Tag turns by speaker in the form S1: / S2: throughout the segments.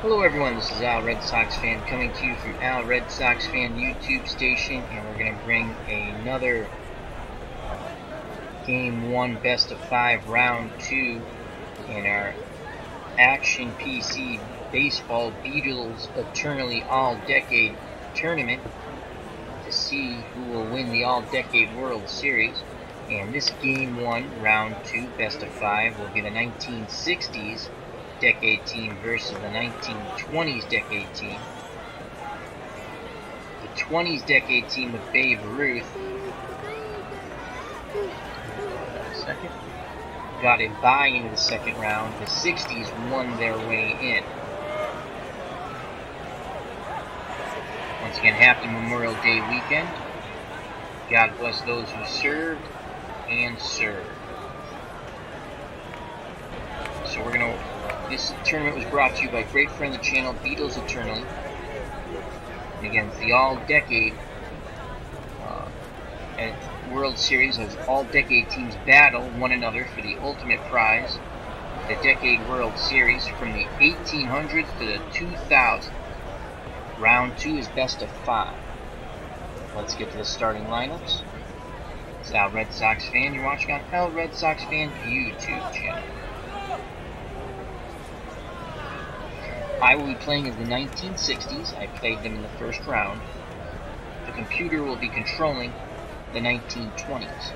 S1: Hello everyone, this is Al Red Sox Fan coming to you from Al Red Sox Fan YouTube station, and we're going to bring another Game 1 Best of 5 Round 2 in our Action PC Baseball Beatles Eternally All-Decade Tournament to see who will win the All-Decade World Series. And this Game 1 Round 2 Best of 5 will be the 1960's decade team versus the 1920's decade team. The 20's decade team with Babe Ruth got a bye into the second round. The 60's won their way in. Once again, happy Memorial Day weekend. God bless those who served and served. So we're going to... This tournament was brought to you by great friend of the channel, Beatles Eternally. And again, it's the all-decade World Series as all-decade teams battle one another for the ultimate prize, the Decade World Series from the 1800s to the 2000s. Round 2 is best of 5. Let's get to the starting lineups. It's Al Red Sox Fan. You're watching on Al Red Sox Fan YouTube channel. I will be playing as the 1960's. I played them in the first round. The computer will be controlling the 1920's.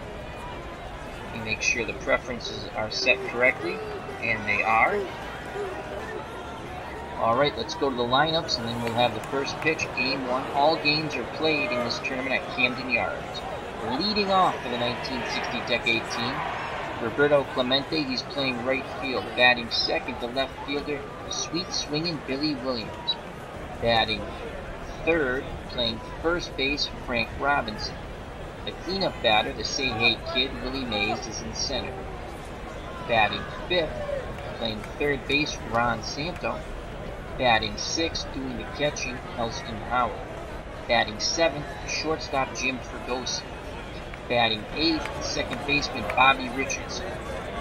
S1: You make sure the preferences are set correctly, and they are. Alright, let's go to the lineups, and then we'll have the first pitch, Game 1. All games are played in this tournament at Camden Yards. Leading off for the 1960 decade team, Roberto Clemente. He's playing right field. Batting second, the left fielder, sweet swinging Billy Williams. Batting third, playing first base, Frank Robinson. The cleanup batter, the Say Hey Kid, Willie Mays, is in center. Batting fifth, playing third base, Ron Santo. Batting sixth, doing the catching, Elston Howell. Batting seventh, shortstop, Jim Fregosi. Batting eighth, second baseman, Bobby Richardson.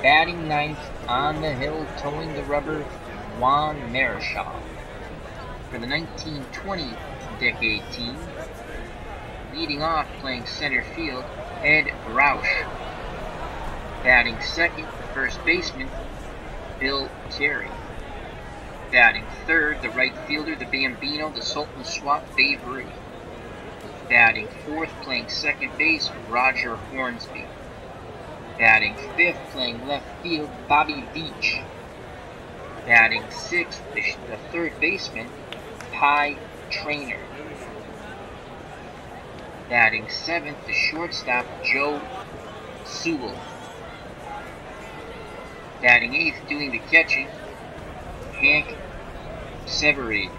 S1: Batting ninth, on the hill, towing the rubber, Juan Marichal. For the 1920 decade team, leading off, playing center field, Ed Roush. Batting second, first baseman, Bill Terry. Batting third, the right fielder, the Bambino, the Sultan Swap, Babe Ruth. Batting fourth, playing second base, Roger Hornsby. Batting fifth, playing left field, Bobby Veach. Batting sixth, the third baseman, Pie Traynor. Batting seventh, the shortstop, Joe Sewell. Batting eighth, doing the catching, Hank Severeid.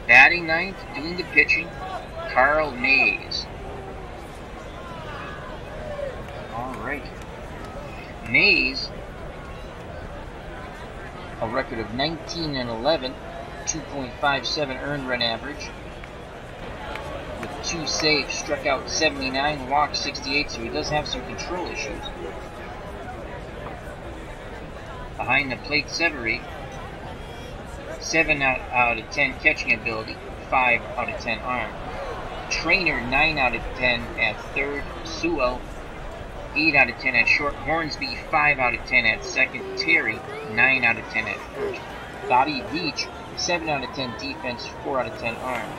S1: Batting ninth, doing the pitching, Carl Mays. Alright. Mays, a record of 19-11, 2.57 earned run average, with 2 saves, struck out 79, walked 68, so he does have some control issues. Behind the plate, Severeid, 7 out of 10 catching ability, 5 out of 10 arm. Traynor, 9 out of 10 at third. Sewell, 8 out of 10 at short. Hornsby, 5 out of 10 at second. Terry, 9 out of 10 at first. Bobby Veach, 7 out of 10 defense, 4 out of 10 arm.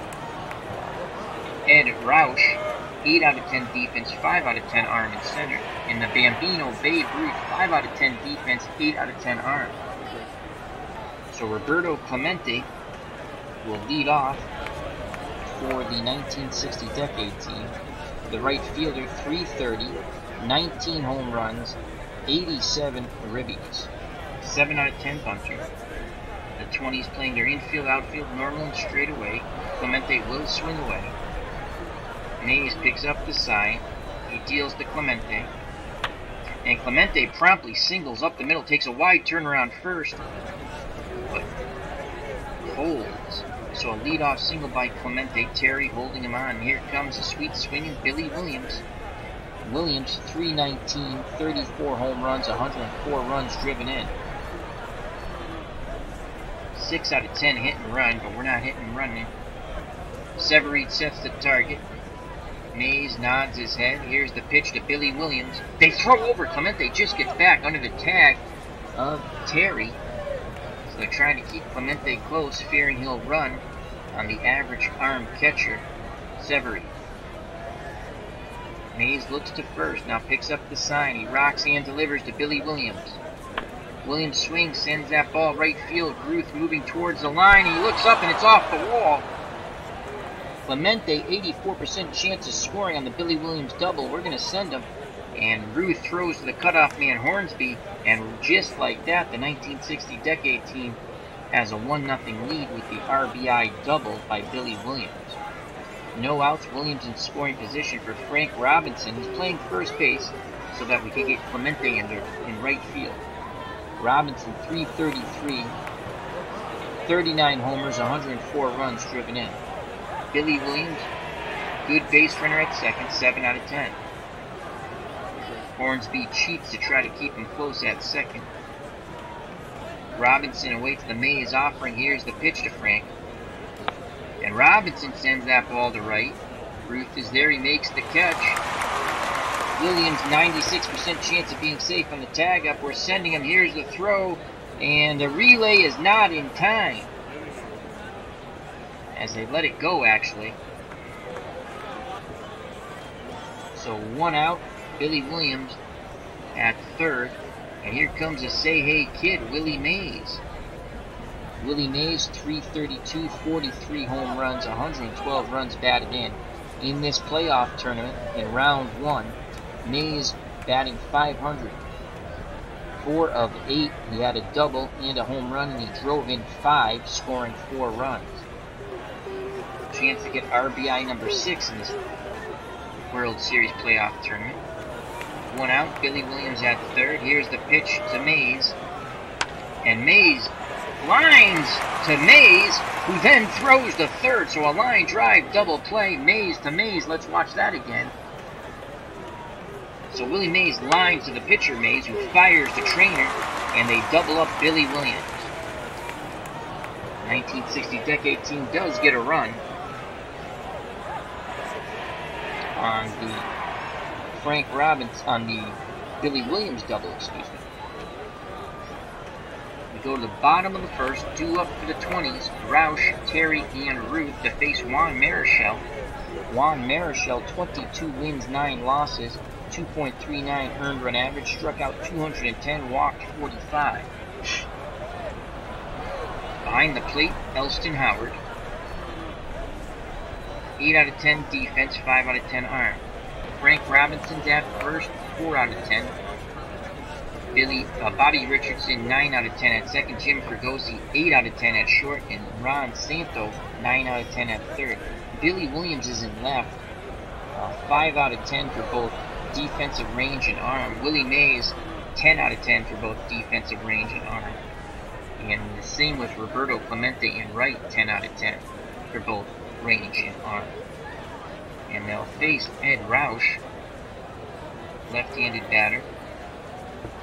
S1: Ed Roush, 8 out of 10 defense, 5 out of 10 arm in center. And the Bambino, Babe Ruth, 5 out of 10 defense, 8 out of 10 arm. So Roberto Clemente will lead off for the 1960 decade team. The right fielder, 330, 19 home runs, 87 ribbies, 7 out of 10 bunter. The 20's playing their infield, outfield, normal and straight away. Clemente will swing away. Mays picks up the side. He deals to Clemente. And Clemente promptly singles up the middle, takes a wide turnaround first, but holds. So a leadoff single by Clemente. Terry holding him on. Here comes a sweet swinging Billy Williams. Williams, 319, 34 home runs, 104 runs driven in. 6 out of 10 hit and run, but we're not hitting and running. Severide sets the target. Mays nods his head. Here's the pitch to Billy Williams. They throw over. Clemente just gets back under the tag of Terry. So they're trying to keep Clemente close, fearing he'll run on the average arm catcher, Severide. Mays looks to first, now picks up the sign. He rocks and delivers to Billy Williams. Williams swings, sends that ball right field. Ruth moving towards the line. He looks up and it's off the wall. Clemente, 84% chance of scoring on the Billy Williams double. We're going to send him. And Ruth throws to the cutoff man Hornsby. And just like that, the 1960 decade team has a 1-0 lead with the RBI double by Billy Williams. No outs, Williams in scoring position for Frank Robinson, who's playing first base so that we can get Clemente in right field. Robinson, 333, 39 homers, 104 runs driven in. Billy Williams, good base runner at second, 7 out of 10. Hornsby cheats to try to keep him close at second. Robinson awaits the Mays offering. Here's the pitch to Frank. And Robinson sends that ball to right. Ruth is there. He makes the catch. Williams, 96% chance of being safe on the tag up. We're sending him. Here's the throw. And the relay is not in time. As they let it go, actually. So 1 out. Billy Williams at third. And here comes a say hey kid, Willie Mays. Willie Mays, 332, 43 home runs, 112 runs batted in. In this playoff tournament, in round 1, Mays batting .500. 4 of 8, he had a double and a home run, and he drove in 5, scoring 4 runs. Chance to get RBI number 6 in this World Series playoff tournament. 1 out, Billy Williams at third. Here's the pitch to Mays. And Mays lines to Mays, who then throws to third. So a line drive double play, Mays to Mays. Let's watch that again. So Willie Mays lines to the pitcher Mays, who fires the trainer, and they double up Billy Williams. 1960 decade team does get a run on the Frank Robbins, on the Billy Williams double, excuse me. We go to the bottom of the first, due up for the 20s, Roush, Terry, and Ruth to face Juan Marichal. Juan Marichal, 22 wins, 9 losses, 2.39 earned run average, struck out 210, walked 45. Behind the plate, Elston Howard. 8 out of 10 defense, 5 out of 10 arm. Frank Robinson's at first, 4 out of 10. Bobby Richardson, 9 out of 10 at second. Jim Fregosi, 8 out of 10 at short. And Ron Santo, 9 out of 10 at third. Billy Williams is in left, 5 out of 10 for both defensive range and arm. Willie Mays, 10 out of 10 for both defensive range and arm. And the same with Roberto Clemente in right, 10 out of 10 for both range and arm. And they'll face Ed Roush, left-handed batter.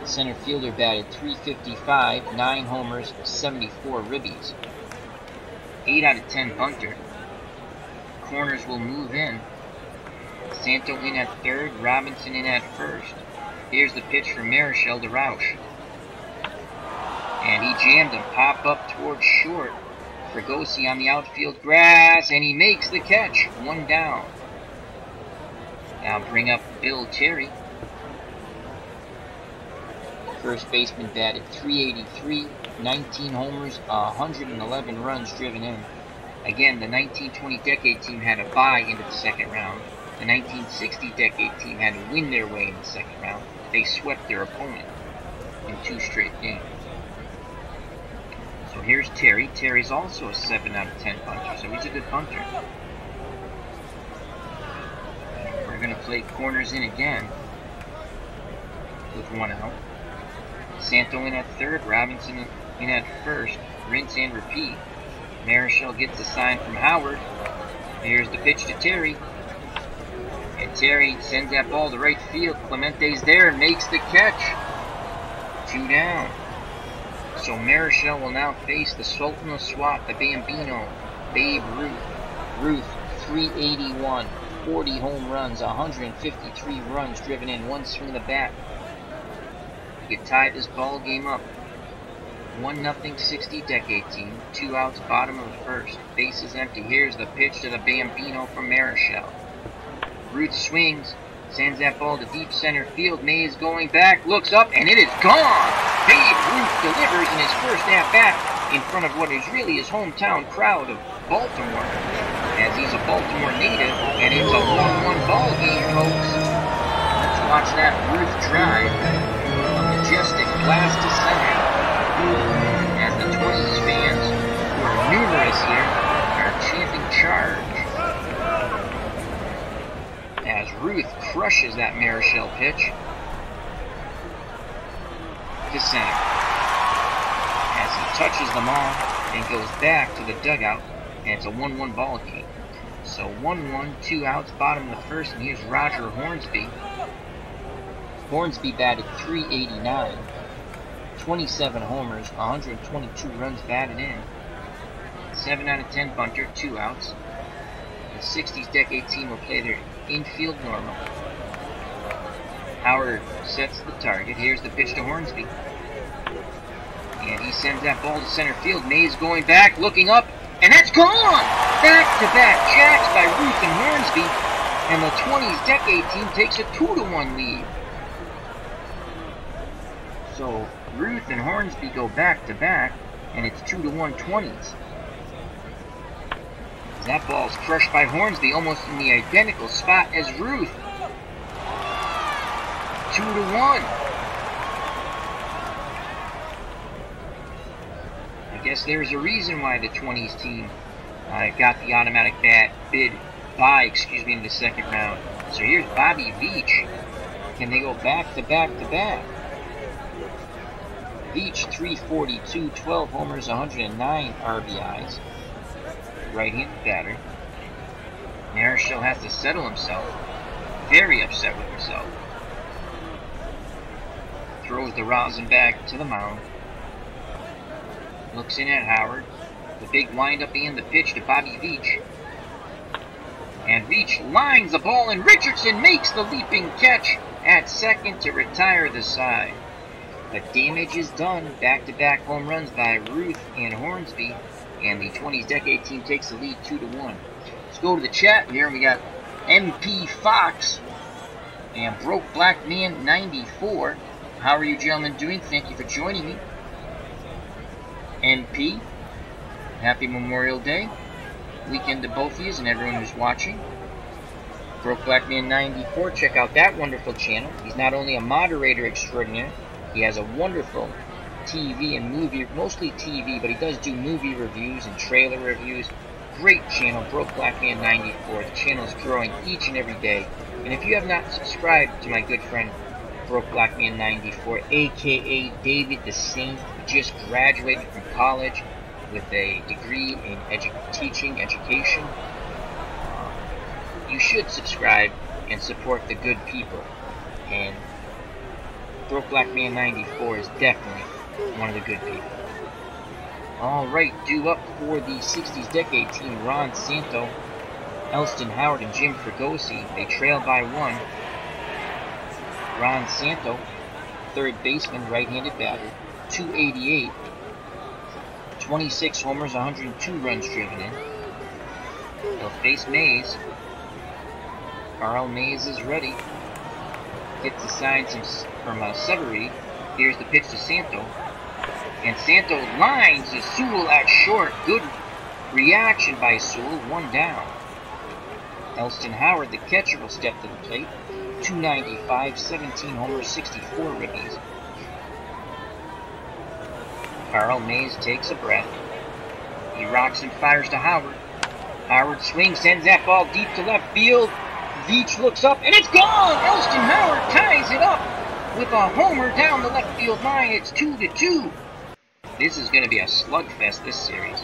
S1: Center fielder batted .355, 9 homers, 74 ribbies. 8 out of 10 bunter. Corners will move in. Santo in at third, Robinson in at first. Here's the pitch for Marichal to Roush. And he jammed him, pop up towards short. Fregosi on the outfield grass, and he makes the catch. 1 down. Now bring up Bill Terry. First baseman batted .383, 19 homers, 111 runs driven in. Again, the 1920 decade team had a bye into the second round. The 1960 decade team had to win their way in the second round. They swept their opponent in 2 straight games. So here's Terry. Terry's also a 7 out of 10 punter, so he's a good punter. We're going to play corners in again with 1 out. Santo in at third, Robinson in at first. Rinse and repeat. Marichal gets a sign from Howard. Here's the pitch to Terry. And Terry sends that ball to right field. Clemente's there and makes the catch. 2 down. So Marichal will now face the Sultan of Swat, the Bambino, Babe Ruth. Ruth, 381, 40 home runs, 153 runs driven in, one swing of the bat. You tie this ball game up. 1-0 60 decade team, 2 outs, bottom of the first. Bases empty. Here's the pitch to the Bambino from Marichal. Ruth swings, sends that ball to deep center field. Mays going back, looks up, and it is gone! Babe Ruth delivers in his first at-bat in front of what is really his hometown crowd of Baltimore, as he's a Baltimore native, and it's a 1-1 ball game, folks. Let's watch that Ruth drive. A majestic blast to center, as the 20s fans, who are numerous here, are chanting charge. As Ruth crushes that Marichal pitch to center, as he touches the ball and goes back to the dugout, and it's a 1-1 ball game. So 1-1, 2 outs, bottom of the first, and here's Roger Hornsby. Hornsby batted .389, 27 homers, 122 runs batted in, 7 out of 10 bunter, 2 outs. The 60s decade team will play their infield normal. Howard sets the target. Here's the pitch to Hornsby, and he sends that ball to center field. Mays going back, looking up, and that's gone! Back-to-back jacks by Ruth and Hornsby, and the 20s decade team takes a 2-1 lead. So Ruth and Hornsby go back-to-back, and it's 2-1 20s. That ball's crushed by Hornsby, almost in the identical spot as Ruth. 2-1. I guess there's a reason why the 20s team got the automatic bid in the second round. So here's Bobby Veach. Can they go back-to-back-to-back? Veach, 342, 12 homers, 109 RBIs. Right-handed batter. Marichal has to settle himself. Very upset with himself. Throws the rosin bag to the mound. Looks in at Howard. The big windup and the pitch to Bobby Veach. And Veach lines the ball, and Richardson makes the leaping catch at second to retire the side. The damage is done. Back-to-back home runs by Ruth and Hornsby, and the 20s decade team takes the lead 2-1. Let's go to the chat here. We got MP Fox and Broke Black Man 94. How are you gentlemen doing? Thank you for joining me. MP, happy Memorial Day weekend to both of you and everyone who's watching. Broke Black Man 94, check out that wonderful channel. He's not only a moderator extraordinaire, he has a wonderful TV and movie, mostly TV, but he does do movie reviews and trailer reviews. Great channel, Broke Black Man 94. The channel is growing each and every day. And if you have not subscribed to my good friend Broke Black Man 94, aka David the Saint, who just graduated from college with a degree in teaching education, you should subscribe and support the good people. And Broke Black Man 94 is definitely one of the good people. Alright, due up for the 60s decade team, Ron Santo, Elston Howard, and Jim Fregosi. They trail by 1. Ron Santo, third baseman, right-handed batter, 288, 26 homers, 102 runs driven in. They'll face Mays. Carl Mays is ready. Gets the signs from Severeid. Here's the pitch to Santo. And Santo lines to Sewell at short. Good reaction by Sewell. 1 down. Elston Howard, the catcher, will step to the plate. 295, 17 homers, 64 ribbies. Carl Mays takes a breath. He rocks and fires to Howard. Howard swings, sends that ball deep to left field. Veach looks up, and it's gone! Elston Howard ties it up with a homer down the left field line. It's 2-2. This is going to be a slugfest, this series.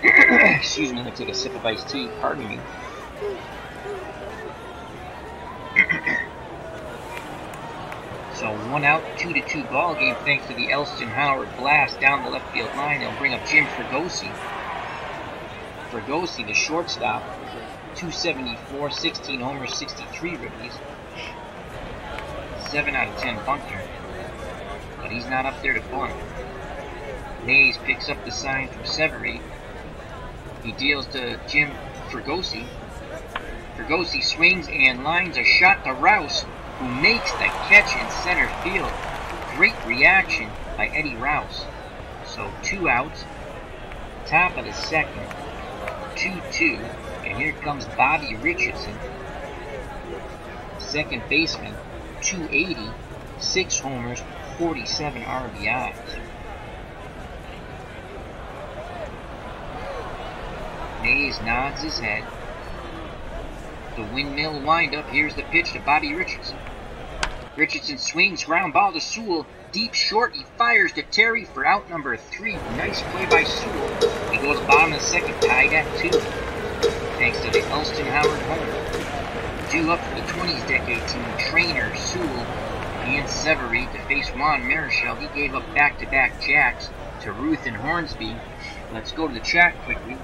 S1: Excuse me, I'm going to take a sip of iced tea. Pardon me. So 1 out, 2-2 ball game thanks to the Elston Howard blast down the left field line. They'll bring up Jim Fregosi. Fregosi, the shortstop, 274, 16 homers, 63 ribbies. 7 out of 10 bunter. But he's not up there to bunt. Mays picks up the sign from Severy. He deals to Jim Fregosi. Fregosi swings and lines a shot to Rouse, who makes the catch in center field. Great reaction by Eddie Rouse. So 2 outs. Top of the second. 2-2. And here comes Bobby Richardson. Second baseman. 280. 6 homers. 47 RBIs. Mays nods his head. The windmill windup. Here's the pitch to Bobby Richardson. Richardson swings, ground ball to Sewell. Deep short, he fires to Terry for out number 3. Nice play by Sewell. He goes bottom of the second, tied at 2. Thanks to the Elston Howard homer. 2 up for the 20s decade team. Trainer, Sewell, and Severy to face Juan Marichal. He gave up back-to-back jacks to Ruth and Hornsby. Let's go to the chat quickly.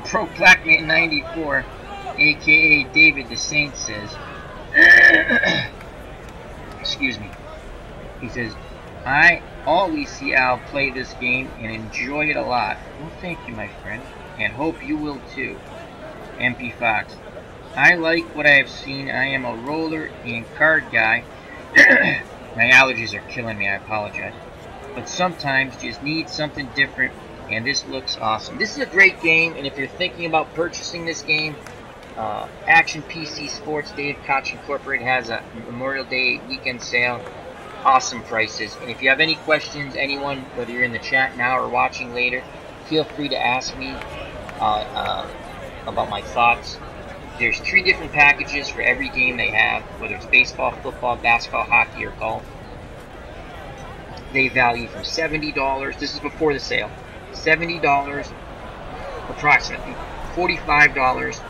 S1: Pro Blackman 94, aka David the Saint, says, excuse me, he says, I always see Al play this game and enjoy it a lot. Well, thank you, my friend, and hope you will too. MP Fox, I like what I have seen. I am a roller and card guy. My allergies are killing me, I apologize. But sometimes just need something different. And this looks awesome. This is a great game, and if you're thinking about purchasing this game, Action PC Sports, Dave Koch Incorporated has a Memorial Day weekend sale. Awesome prices. And if you have any questions, anyone, whether you're in the chat now or watching later, feel free to ask me about my thoughts. There's 3 different packages for every game they have, whether it's baseball, football, basketball, hockey, or golf. They value from $70. This is before the sale. $70, approximately $45,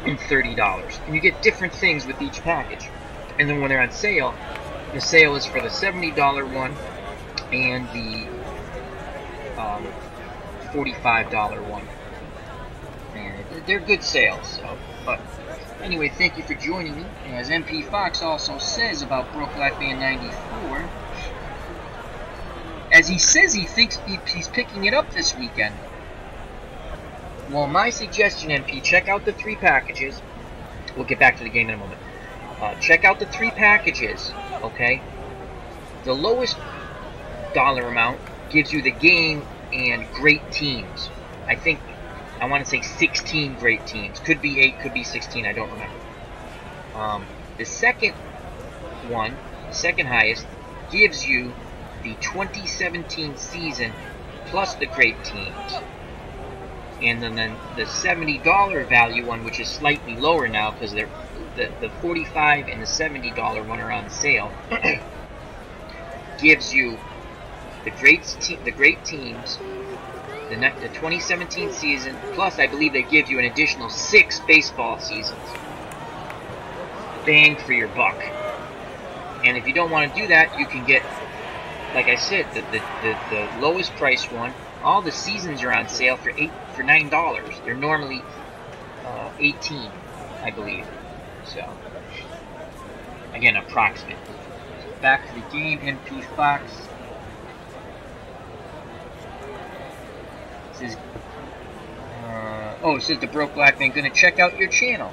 S1: and $30. And you get different things with each package. And then when they're on sale, the sale is for the $70 one and the $45 one. And they're good sales. So, but anyway, thank you for joining me. As MP Fox also says about Broke Black Band 94, as he says he thinks he's picking it up this weekend. Well, my suggestion, MP, check out the 3 packages. We'll get back to the game in a moment. Check out the 3 packages, okay? The lowest dollar amount gives you the game and great teams. I think, I want to say 16 great teams. Could be 8, could be 16, I don't remember. The second one, second highest, gives you the 2017 season plus the great teams. And then the $70 value one, which is slightly lower now because they're the $45 and the $70 one are on sale, gives you the great teams, the 2017 season, plus I believe they give you an additional 6 baseball seasons. Bang for your buck. And if you don't want to do that, you can get, like I said, the lowest price one. All the seasons are on sale for $9. They're normally $18, I believe. So, again, approximate. Back to the game, MP Fox. It says, it says the Broke Black Man, gonna check out your channel.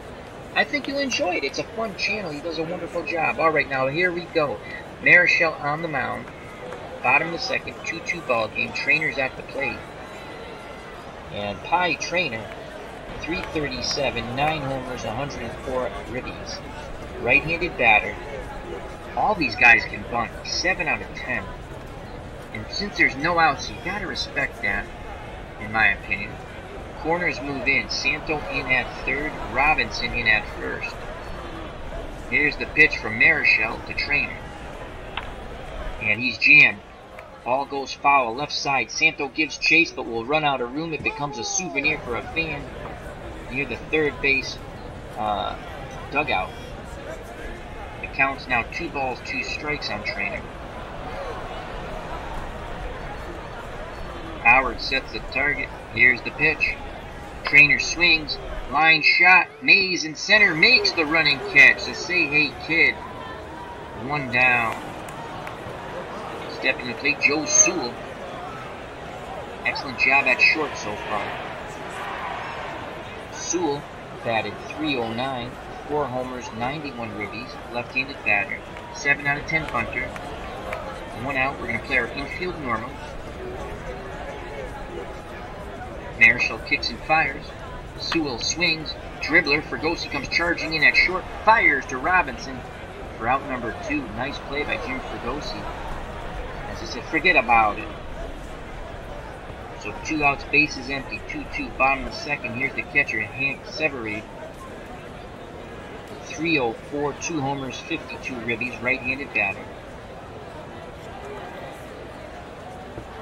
S1: I think you'll enjoy it. It's a fun channel. He does a wonderful job. All right, now here we go. Marichal on the mound. Bottom of the second, 2-2 ball game. Trainer's at the plate. And Pie Trainer, 337, 9 homers, 104 ribbies. Right-handed batter. All these guys can bunt. 7 out of 10. And since there's no outs, you gotta respect that, in my opinion. Corners move in. Santo in at third. Robinson in at first. Here's the pitch from Marichal to Trainer. And he's jammed. Ball goes foul. Left side. Santo gives chase but will run out of room. It becomes a souvenir for a fan near the third base dugout. The count's now 2 balls, 2 strikes on Trainer. Howard sets the target. Here's the pitch. Trainer swings. Line shot. Mays in center makes the running catch. The Say Hey Kid. 1 down. Stepping to the plate, Joe Sewell. Excellent job at short so far. Sewell batted .309, 4 homers, 91 ribbies, left-handed batter, 7 out of 10 bunter. 1 out. We're going to play our infield normal. Marichal kicks and fires. Sewell swings. Dribbler. Fregosi comes charging in at short. Fires to Robinson for out number 2. Nice play by Jim Fregosi. As I said, forget about it. So 2 outs, bases empty. 2-2, bottom of the second. Here's the catcher, Hank Severide. .304, 2 homers, 52 ribbies, right-handed batter.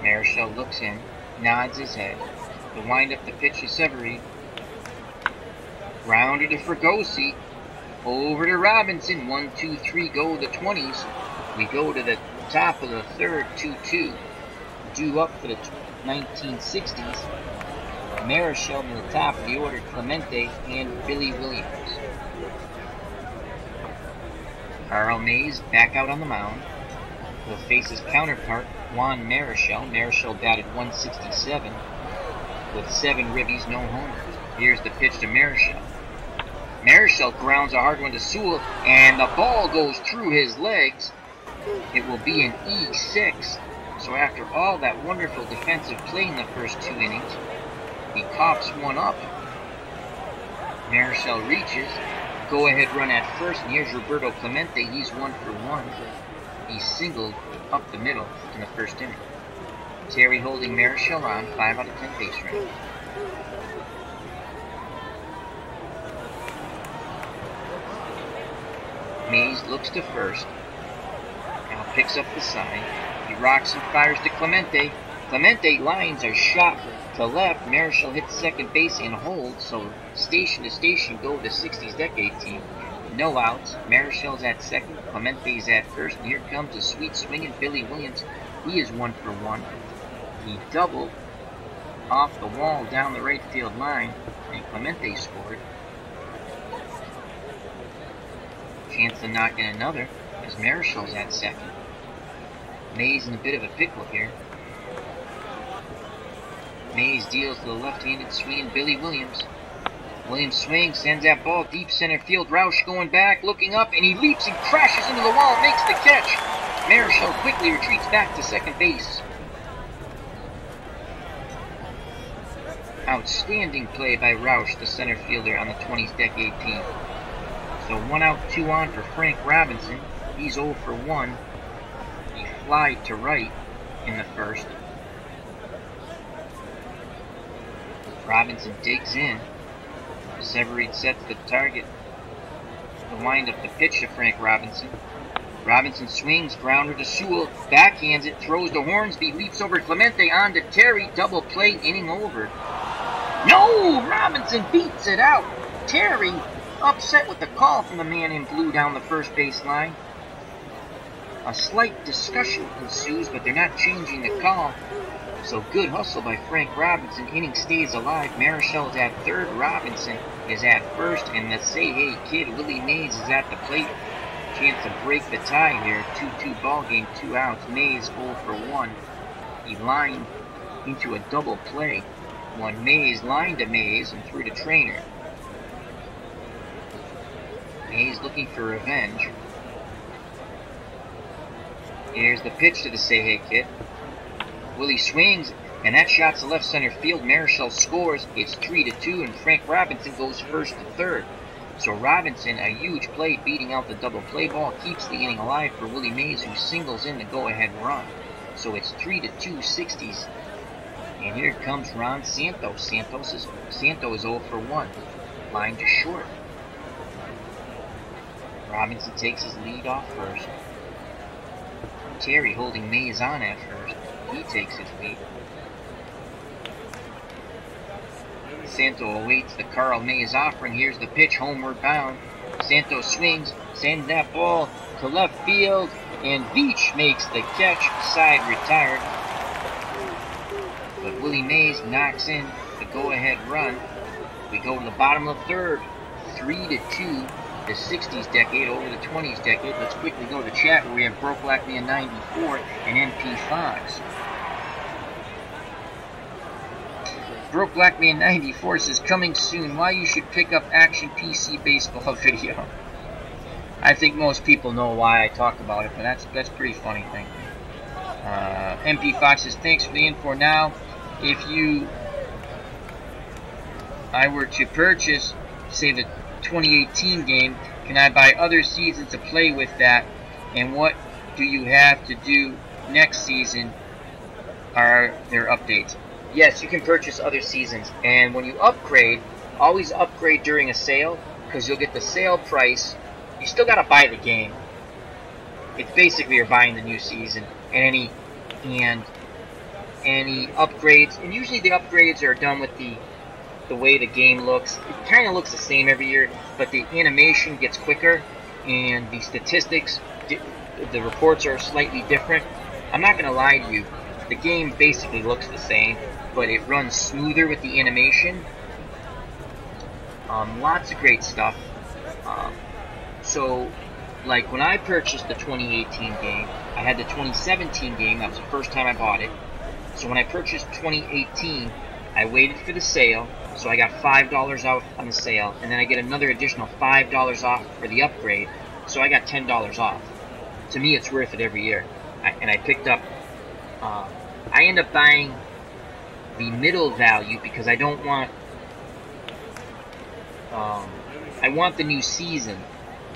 S1: Marichal looks in, nods his head. The wind-up, the pitch to Severide. Grounder to Fregosi. Over to Robinson. 1, 2, 3, go the 20s. We go to the top of the third, 2-2. Due up for the 1960s. Marichal in the top of the order, Clemente and Billy Williams. Carl Mays back out on the mound. Will face his counterpart, Juan Marichal. Marichal batted .167 with 7 ribbies, no homers. Here's the pitch to Marichal. Marichal grounds a hard one to Sewell, and the ball goes through his legs. It will be an E6. So after all that wonderful defensive play in the first 2 innings, he coughs one up. Marichal reaches. Go-ahead run at first, and here's Roberto Clemente. He's 1 for 1. He singled up the middle in the first inning. Terry holding Marichal on, 5 out of 10 base running. Mays looks to first. Now picks up the sign. He rocks and fires to Clemente. Clemente lines are shot to left. Marichal hits second base and holds, so station to station go the 60s decade team. No outs. Marichal's at second. Clemente's at first. And here comes a sweet swinging Billy Williams. He is 1 for 1. He doubled off the wall down the right field line, and Clemente scored. Chance to knock in another as Marichal's at second. Mays in a bit of a pickle here. Mays deals to the left-handed swinging Billy Williams. Williams swings, sends that ball deep center field. Roush going back, looking up, and he leaps and crashes into the wall, makes the catch. Marichal quickly retreats back to second base. Outstanding play by Roush, the center fielder on the 20s decade team. So 1 out, 2 on for Frank Robinson. He's 0 for 1. He flied to right in the first. Robinson digs in. Severide sets the target. The wind-up, the pitch to Frank Robinson. Robinson swings, grounder to Sewell, backhands it, throws to Hornsby, leaps over Clemente, on to Terry, double play, inning over. No! Robinson beats it out. Terry, upset with the call from the man in blue down the first base line. A slight discussion ensues, but they're not changing the call. So good hustle by Frank Robinson. Inning stays alive. Marichal is at third. Robinson is at first. And the Say Hey Kid, Willie Mays, is at the plate. Chance to break the tie here. 2-2 ball game, 2 outs. Mays 0 for 1. He lined into a double play. One Mays lined to Mays and threw to Trainer. Mays looking for revenge. Here's the pitch to the Say Hey Kid. Willie swings, and that shot's to left center field. Marichal scores. It's 3-2, and Frank Robinson goes first to third. So Robinson, a huge play, beating out the double play ball, keeps the inning alive for Willie Mays, who singles in the go-ahead run. So it's 3-2 60s. And here comes Ron Santos. Santos is 0 for 1. Line to short. Robinson takes his lead off first. Terry holding Mays on at first. He takes his lead. Santo awaits the Carl Mays offering. Here's the pitch, homeward bound. Santo swings, sends that ball to left field, and Veach makes the catch, side retired. But Willie Mays knocks in the go-ahead run. We go to the bottom of the third, 3-2. The 60s decade over the 20s decade. Let's quickly go to the chat where we have Broke Black Man 94 and MP Fox. Broke Black Man 94 says, coming soon, why you should pick up Action PC Baseball video. I think most people know why I talk about it, but that's pretty funny thing. MP Fox says, thanks for the info. Now, if I were to purchase, say, the 2018 game, can I buy other seasons to play with that? And what do you have to do next season? Are there updates? Yes, you can purchase other seasons, and when you upgrade, always upgrade during a sale, because you'll get the sale price. You still got to buy the game. It's basically you're buying the new season, and any upgrades, and usually the upgrades are done with the way the game looks. It kind of looks the same every year, but the animation gets quicker, and the statistics, the reports are slightly different. I'm not going to lie to you, the game basically looks the same, but it runs smoother with the animation. Lots of great stuff. So, like when I purchased the 2018 game, I had the 2017 game. That was the first time I bought it. So when I purchased 2018, I waited for the sale, so I got $5 off on the sale, and then I get another additional $5 off for the upgrade, so I got $10 off. To me, it's worth it every year. And I picked up, I end up buying the middle value because I don't want, I want the new season,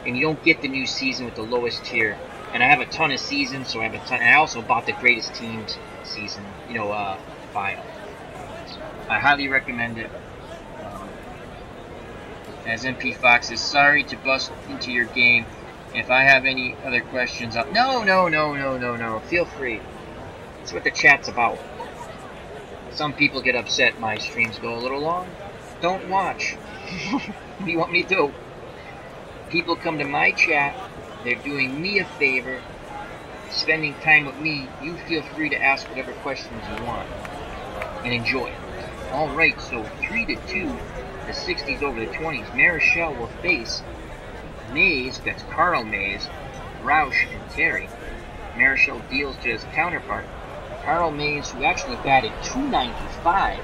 S1: and you don't get the new season with the lowest tier. And I have a ton of seasons, so I have a ton. And I also bought the greatest teams season, file. I highly recommend it. As MP Fox is sorry to bust into your game. If I have any other questions, no. Feel free. That's what the chat's about. Some people get upset my streams go a little long. Don't watch. What do you want me to do? People come to my chat. They're doing me a favor, spending time with me. You feel free to ask whatever questions you want and enjoy it. Alright, so 3-2, the 60s over the 20s. Marichal will face Mays, that's Carl Mays, Roush, and Terry. Marichal deals to his counterpart, Carl Mays, who actually batted .295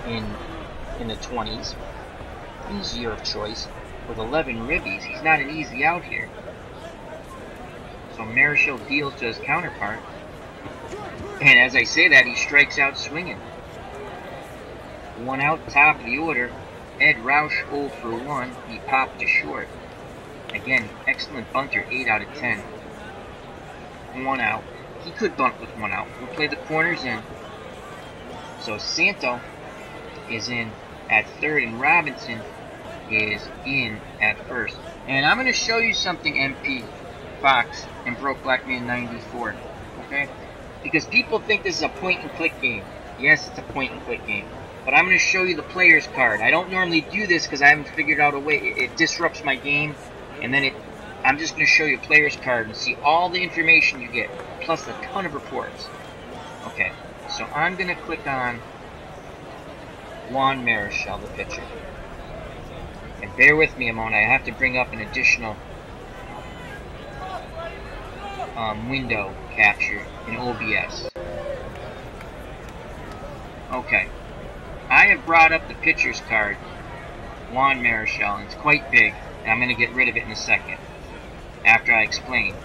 S1: in the 20s. His year of choice with 11 ribbies. He's not an easy out here. So Marichal deals to his counterpart. And as I say that, he strikes out swinging. 1 out, top of the order. Ed Roush 0 for 1. He popped to short. Again, excellent bunter, 8 out of 10. 1 out. He could bunt with 1 out. We'll play the corners in. So Santo is in at third, and Robinson is in at first. And I'm going to show you something, MP Fox and Broke Black Man 94. Okay? Because people think this is a point-and-click game. Yes, it's a point-and-click game. But I'm going to show you the player's card. I don't normally do this because I haven't figured out a way. It disrupts my game. And then I'm just going to show you a player's card and see all the information you get. Plus a ton of reports. Okay. So I'm going to click on Juan Marichal, the pitcher. And bear with me a moment. I have to bring up an additional window capture in OBS. Okay. I have brought up the pitcher's card, Juan Marichal, and it's quite big, and I'm going to get rid of it in a second, after I explain.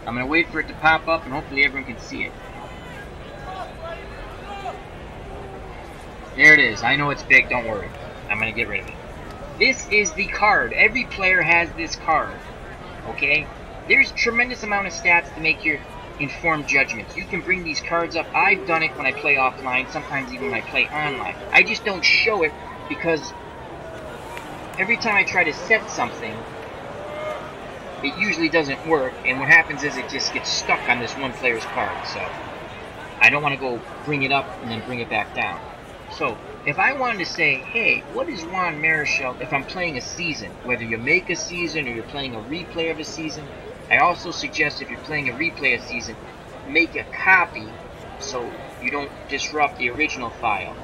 S1: I'm going to wait for it to pop up, and hopefully everyone can see it. There it is. I know it's big, don't worry. I'm going to get rid of it. This is the card. Every player has this card. Okay? There's a tremendous amount of stats to make your informed judgments. You can bring these cards up. I've done it when I play offline, sometimes even when I play online. I just don't show it because every time I try to set something, it usually doesn't work, and what happens is it just gets stuck on this one player's card. So I don't want to go bring it up and then bring it back down. So, if I wanted to say, hey, what is Juan Marichal if I'm playing a season, whether you make a season or you're playing a replay of a season, I also suggest if you're playing a replay of a season, make a copy so you don't disrupt the original file.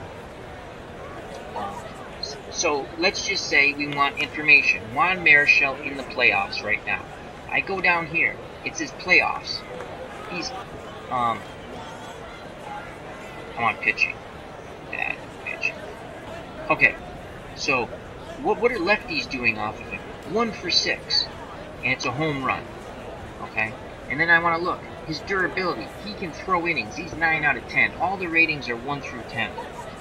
S1: So, let's just say we want information. Juan Marichal in the playoffs right now. I go down here. It says playoffs. He's, I want pitching. Bad pitching. Okay, so what are lefties doing off of him? 1 for 6, and it's a home run. Okay, and then I want to look his durability. He can throw innings. He's 9 out of 10. All the ratings are 1 through 10.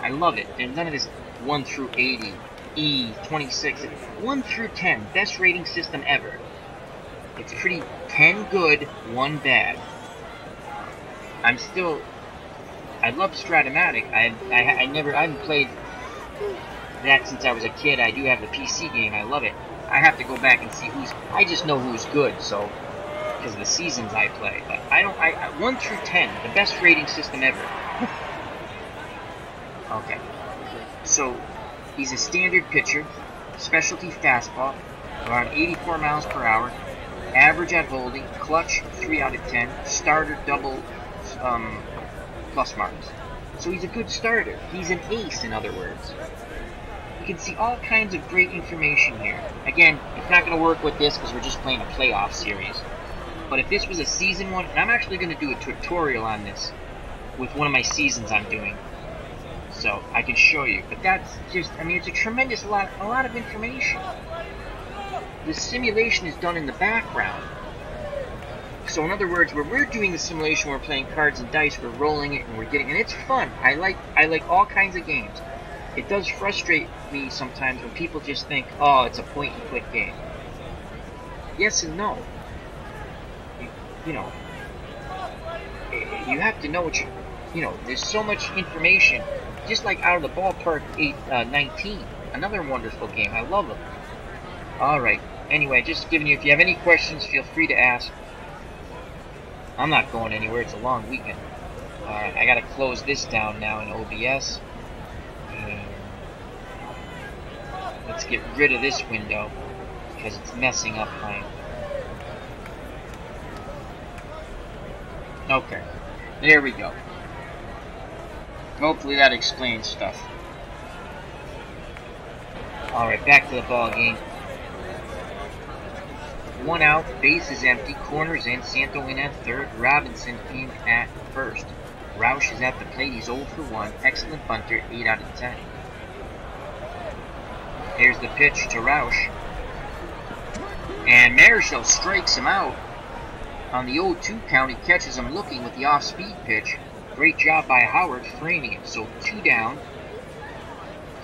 S1: I love it. There's none of this 1 through 80, E, 26. 1 through 10, best rating system ever. It's pretty 10 good, 1 bad. I love Stratomatic. I haven't played that since I was a kid. I do have the PC game. I love it. I have to go back and see I just know who's good, so, because of the seasons I play. But 1 through 10, the best rating system ever. Okay. So, he's a standard pitcher, specialty fastball, around 84 miles per hour, average at holding, clutch 3 out of 10, starter double plus marks. So he's a good starter. He's an ace, in other words. You can see all kinds of great information here. Again, it's not going to work with this because we're just playing a playoff series. But if this was a season one, and I'm actually going to do a tutorial on this with one of my seasons I'm doing. So I can show you. But that's just, it's a tremendous a lot of information. The simulation is done in the background. So in other words, where we're doing the simulation, we're playing cards and dice, we're rolling it, and and it's fun. I like all kinds of games. It does frustrate me sometimes when people just think, oh, it's a point-and-click game. Yes and no. You have to know what there's so much information. Just like Out of the Ballpark 19, another wonderful game. I love them. Alright, anyway, just giving you, if you have any questions, feel free to ask. I'm not going anywhere, it's a long weekend. Alright, I gotta close this down now in OBS. And let's get rid of this window, because it's messing up my... Okay, there we go. Hopefully that explains stuff. Alright, back to the ball game. 1 out, base is empty, corners in, Santo in at third, Robinson in at first. Roush is at the plate, he's 0 for 1, excellent bunter, 8 out of 10. Here's the pitch to Roush. And Marichal strikes him out. On the 0-2 count, he catches him looking with the off-speed pitch. Great job by Howard framing it. So 2 down,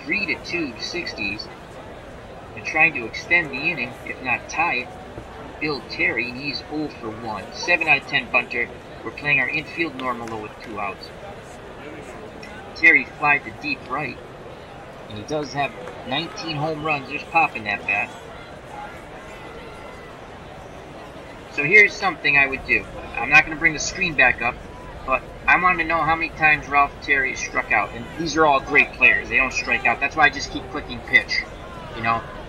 S1: 3-2 to 60's. And trying to extend the inning, if not tie it, Bill Terry, and he's 0 for 1. 7 out of 10 bunter. We're playing our infield normal with 2 outs. Terry flied to deep right. And he does have 19 home runs. There's pop in that bat. So here's something I would do. I'm not going to bring the screen back up, but I want to know how many times Ralph Terry has struck out. And these are all great players. They don't strike out. That's why I just keep clicking pitch.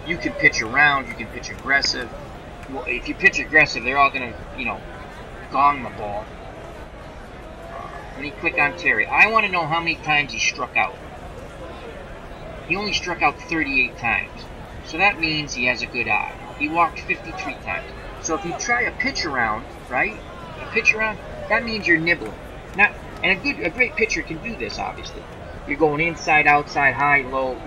S1: You can pitch around. You can pitch aggressive. Well, if you pitch aggressive, they're all going to, gong the ball. Let me click on Terry. I want to know how many times he struck out. He only struck out 38 times. So that means he has a good eye. He walked 53 times. So if you try a pitch around, right? A pitch around, that means you're nibbling. And a great pitcher can do this, obviously. You're going inside, outside, high, low.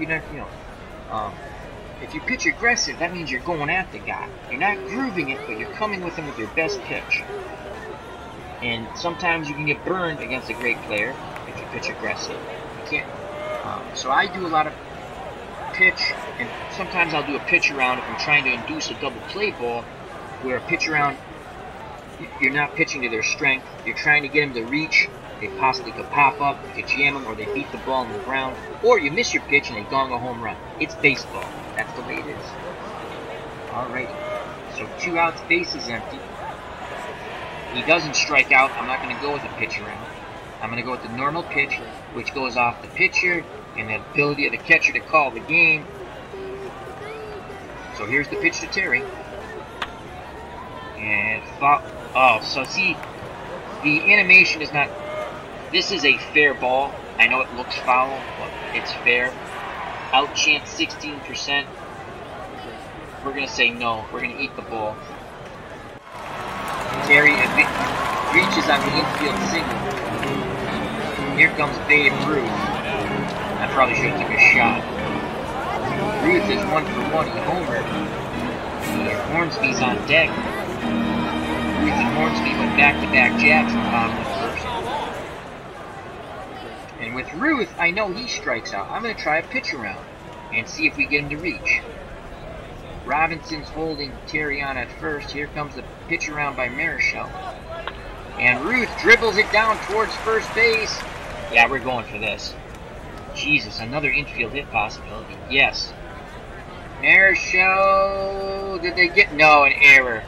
S1: If you pitch aggressive, that means you're going at the guy. You're not grooving it, but you're coming with him with your best pitch. And sometimes you can get burned against a great player if you pitch aggressive. You can't. So I do a lot of pitch, and sometimes I'll do a pitch around if I'm trying to induce a double play ball, where a pitch around, you're not pitching to their strength. You're trying to get them to reach. They possibly could pop up, you could jam them, or they beat the ball on the ground. Or you miss your pitch and they gong a home run. It's baseball. That's the way it is. Alrighty. So 2 outs, base is empty. He doesn't strike out. I'm not going to go with a pitch around. I'm going to go with the normal pitch, which goes off the pitcher and the ability of the catcher to call the game. So here's the pitch to Terry. And oh, so see, the animation is not. This is a fair ball. I know it looks foul, but it's fair. Out chance 16%. We're going to say no. We're going to eat the ball. Terry reaches on the infield single. Here comes Babe Ruth. I probably should have took a shot. Ruth is 1 for 1. He homered. And Hornsby's on deck. Ruth and Hornsby went back-to-back jabs from the bottom of the first. And with Ruth, I know he strikes out. I'm going to try a pitch around and see if we get him to reach. Robinson's holding Terry on at first. Here comes the pitch around by Marichal. And Ruth dribbles it down towards first base. Yeah, we're going for this. Jesus, another infield hit possibility. Yes. Marichal, did they get? No, an error.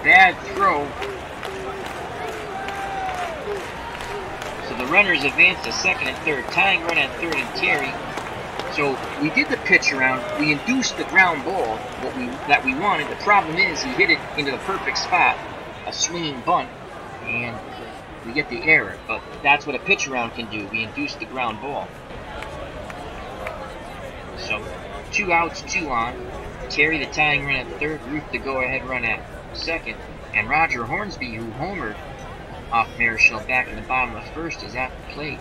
S1: Bad throw. So the runners advance to second and third. Tying run at third and Terry. So we did the pitch around. We induced the ground ball that we wanted. The problem is he hit it into the perfect spot, a swinging bunt, and we get the error. But that's what a pitch around can do. We induce the ground ball. So 2 outs, 2 on. Terry the tying run at third. Ruth the go-ahead run at second. And Roger Hornsby, who homered off Marichal back in the bottom of the first, is at the plate.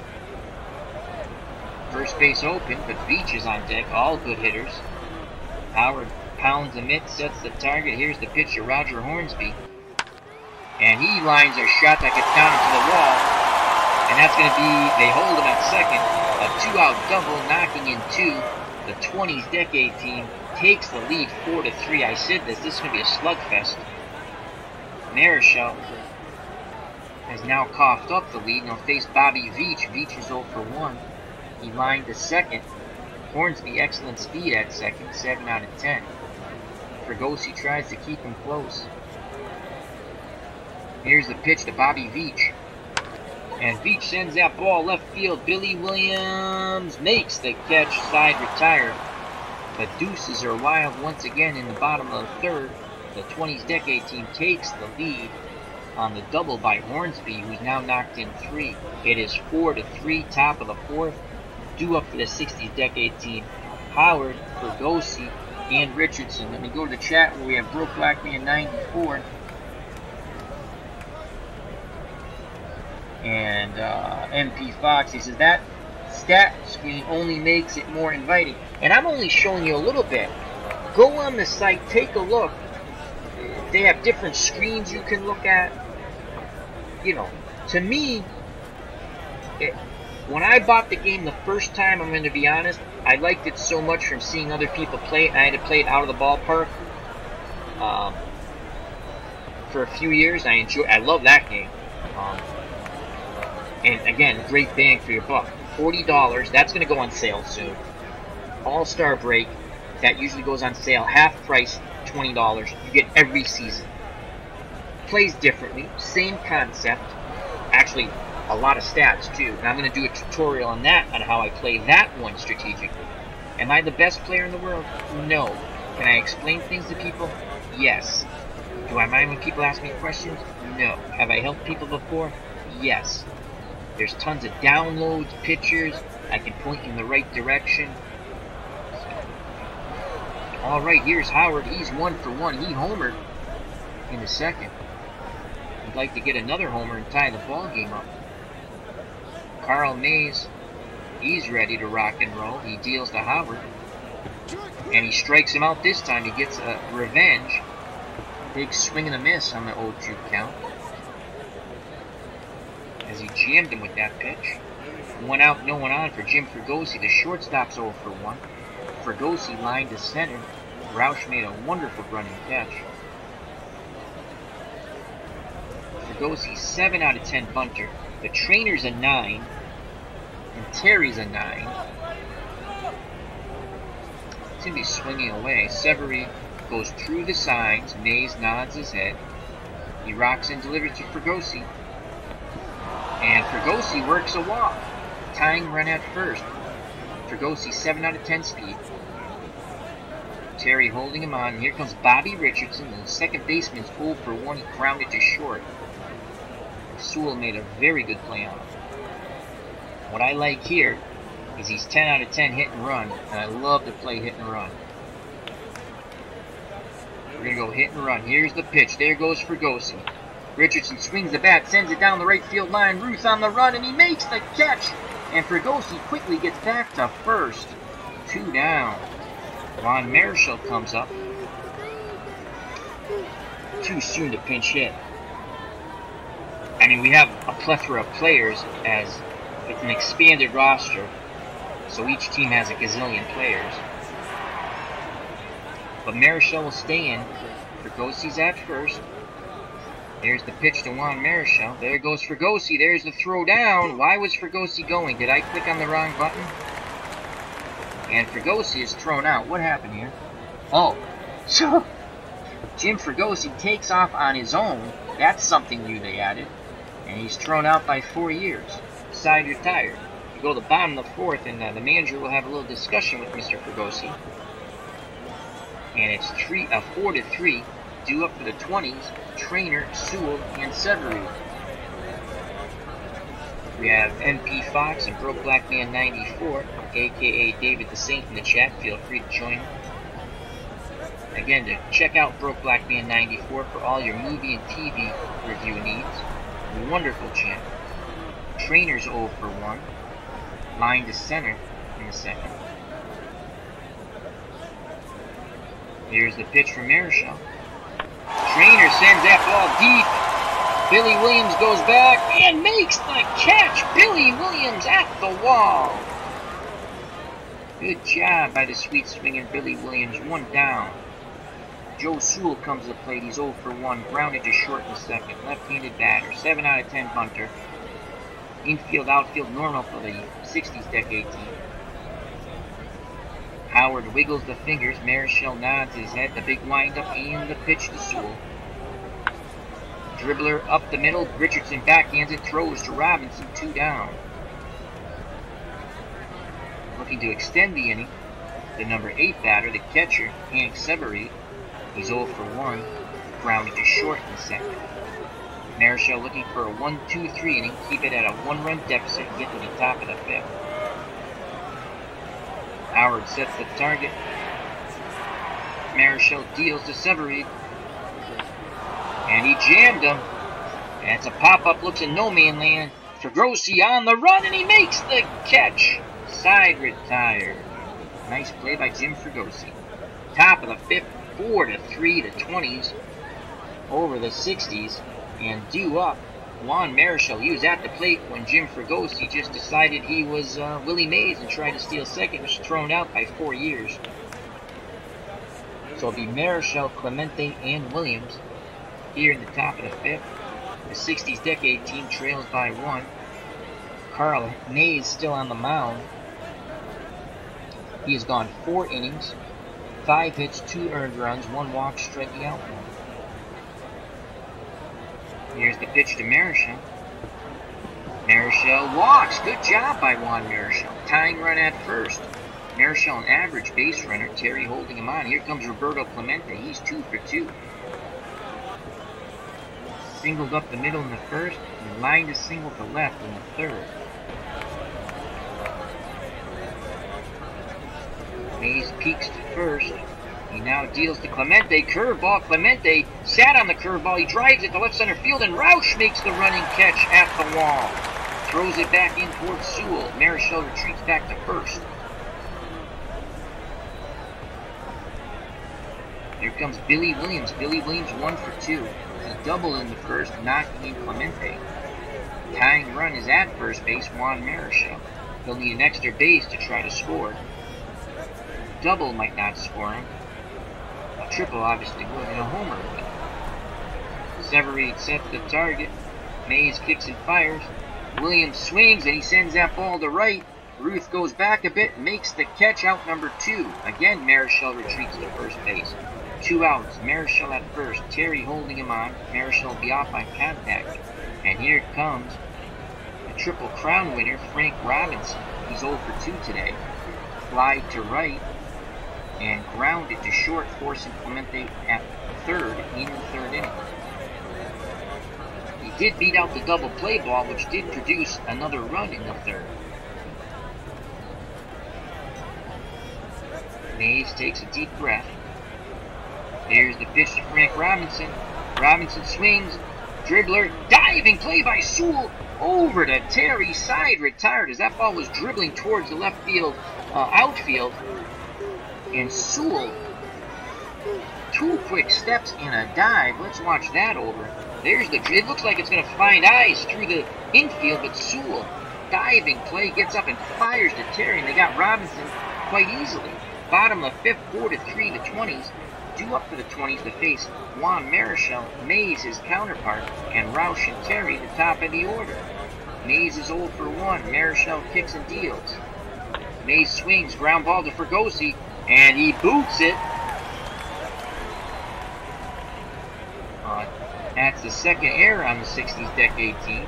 S1: First base open, but Veach is on deck. All good hitters. Howard pounds the mitt, sets the target. Here's the pitch to Roger Hornsby. And he lines a shot that gets down into the wall. And that's going to be, they hold him at second. A 2-out double, knocking in 2. The 20s decade team takes the lead 4-3. I said this is going to be a slugfest. Marichal has now coughed up the lead and he'll face Bobby Veach. Veach is 0 for 1. He lined to second. Hornsby, excellent speed at second, 7 out of 10. Fregosi tries to keep him close. Here's the pitch to Bobby Veach. And Veach sends that ball left field. Billy Williams makes the catch, side retired. The deuces are wild once again in the bottom of the third. The 20s decade team takes the lead on the double by Hornsby, who's now knocked in 3. It is 4-3, top of the fourth. Due up for the 60s decade team. Howard, Fregosi, and Richardson. Let me go to the chat where we have Broke Blackman in 94. And MP Fox, he says that stat screen only makes it more inviting. And I'm only showing you a little bit. Go on the site, take a look. They have different screens you can look at. You know, to me, when I bought the game the first time, I'm going to be honest, I liked it so much from seeing other people play it. I had to play it out of the ballpark for a few years. I love that game. And again, great bang for your buck. $40, that's going to go on sale soon. All-Star Break, that usually goes on sale half price, $20. You get every season. Plays differently, same concept. Actually, a lot of stats too. And I'm going to do a tutorial on that, on how I play that one strategically. Am I the best player in the world? No. Can I explain things to people? Yes. Do I mind when people ask me questions? No. Have I helped people before? Yes. There's tons of downloads, pictures. I can point you in the right direction. Alright, here's Howard. He's 1 for 1. He homered in the second. He'd like to get another homer and tie the ball game up. Carl Mays, he's ready to rock and roll. He deals to Howard. And he strikes him out this time. He gets a revenge. Big swing and a miss on the 0-2 count. As he jammed him with that pitch. 1 out, no one on for Jim Fregosi. The shortstop's 0 for 1. Fregosi lined to center. Roush made a wonderful running catch. Fregosi 7 out of 10 bunter. The trainer's a 9. And Terry's a 9. He's going to be swinging away. Severi goes through the signs. Mays nods his head. He rocks and delivers to Fregosi. And Fregosi works a walk. Tying run at first. Fregosi 7 out of 10 speed. Terry holding him on. Here comes Bobby Richardson. The second baseman's 0 for 1. He grounded to short. Sewell made a very good play on him. What I like here is he's 10 out of 10 hit and run. And I love to play hit and run. We're going to go hit and run. Here's the pitch. There goes Fregosi. Richardson swings the bat, sends it down the right field line. Ruth on the run, and he makes the catch. And Fregosi quickly gets back to first. 2 down. Juan Marichal comes up. Too soon to pinch hit. I mean, we have a plethora of players as it's an expanded roster. So each team has a gazillion players. But Marichal will stay in. Fregosi's at first. There's the pitch to Juan Marichal. There goes Fregosi. There's the throw down. Why was Fregosi going? Did I click on the wrong button? And Fregosi is thrown out. What happened here? Oh, so Jim Fregosi takes off on his own. That's something new they added. And he's thrown out by 4 years. Side retired. You go to the bottom of the 4th, and the manager will have a little discussion with Mr. Fregosi. And it's 4-3. Due up for the 20s. Trainer, Sewell, and Severy. We have MP Fox and Broke Black Man 94, aka David the Saint in the chat. Feel free to join. Again, to check out Broke Black Man 94 for all your movie and TV review needs. Wonderful channel. Trainer's 0 for 1. Line to center in the second. Here's the pitch from Marichal. Trainer sends that ball deep. Billy Williams goes back and makes the catch. Billy Williams at the wall. Good job by the sweet swinger Billy Williams. 1 down. Joe Sewell comes to the plate. He's 0 for 1. Grounded to short in the second. Left-handed batter. 7 out of 10 bunter. Infield, outfield normal for the 60s decade team. Howard wiggles the fingers. Marichal nods his head. The big windup and the pitch to Sewell. Dribbler up the middle. Richardson backhands it. Throws to Robinson. 2 down. Looking to extend the inning. The number 8 batter, the catcher, Hank Severy. He's 0 for 1. Grounded to short in the second. Marichal looking for a 1-2-3 inning. Keep it at a 1-run deficit and get to the top of the 5th. Howard sets the target. Marichal deals to Severy. And he jammed him. That's a pop-up, looks in no-man land. Fregosi on the run, and he makes the catch. Side retired. Nice play by Jim Fregosi. Top of the 5th, 4-3 the 20s over the 60s. And due up, Juan Marichal. He was at the plate when Jim Fregosi just decided he was Willie Mays and tried to steal second. Was thrown out by 4 years. So it'll be Marichal, Clemente, and Williams here in the top of the 5th. The 60s decade team trails by 1. Carl Mays still on the mound. He has gone 4 innings, 5 hits, 2 earned runs, 1 walk, striking out 1. Here's the pitch to Marichal. Marichal walks. Good job by Juan Marichal. Tying run at first. Marichal an average base runner. Terry holding him on. Here comes Roberto Clemente. He's 2 for 2. Singled up the middle in the first, and lined a single to left in the third. Mays peeks to first. He now deals to Clemente. Curveball. Clemente sat on the curveball. He drives it to left center field, and Rausch makes the running catch at the wall. Throws it back in towards Sewell. Marichal retreats back to first. Here comes Billy Williams. Billy Williams 1 for 2. He doubled in the first, knocking in Clemente. Tying run is at first base, Juan Marichal. He'll need an extra base to try to score. Double might not score him. A triple obviously would, and a homer would. Severy sets the target. Mays kicks and fires. Williams swings, and he sends that ball to right. Ruth goes back a bit, makes the catch, out number 2. Again, Marichal retreats to first base. 2 outs. Marichal at first. Terry holding him on. Marichal will be off on contact. And here comes the Triple Crown winner, Frank Robinson. He's 0 for 2 today. Fly to right and grounded to short, forcing Clemente at third in the 3rd inning. He did beat out the double play ball, which did produce another run in the 3rd. Mays takes a deep breath. Here's the pitch to Frank Robinson. Robinson swings. Dribbler. Diving play by Sewell. Over to Terry. Side retired as that ball was dribbling towards the left field, outfield. And Sewell, 2 quick steps and a dive. Let's watch that over. There's the. It looks like it's going to find eyes through the infield, but Sewell, diving play, gets up and fires to Terry. And they got Robinson quite easily. Bottom of 5th, 4-3 the 20s. Due up for the 20s to face Juan Marichal, Mays his counterpart, and Roush and Terry the top of the order. Mays is 0 for 1. Marichal kicks and deals. Mays swings, ground ball to Fregosi, and he boots it. That's the 2nd error on the 60s decade team.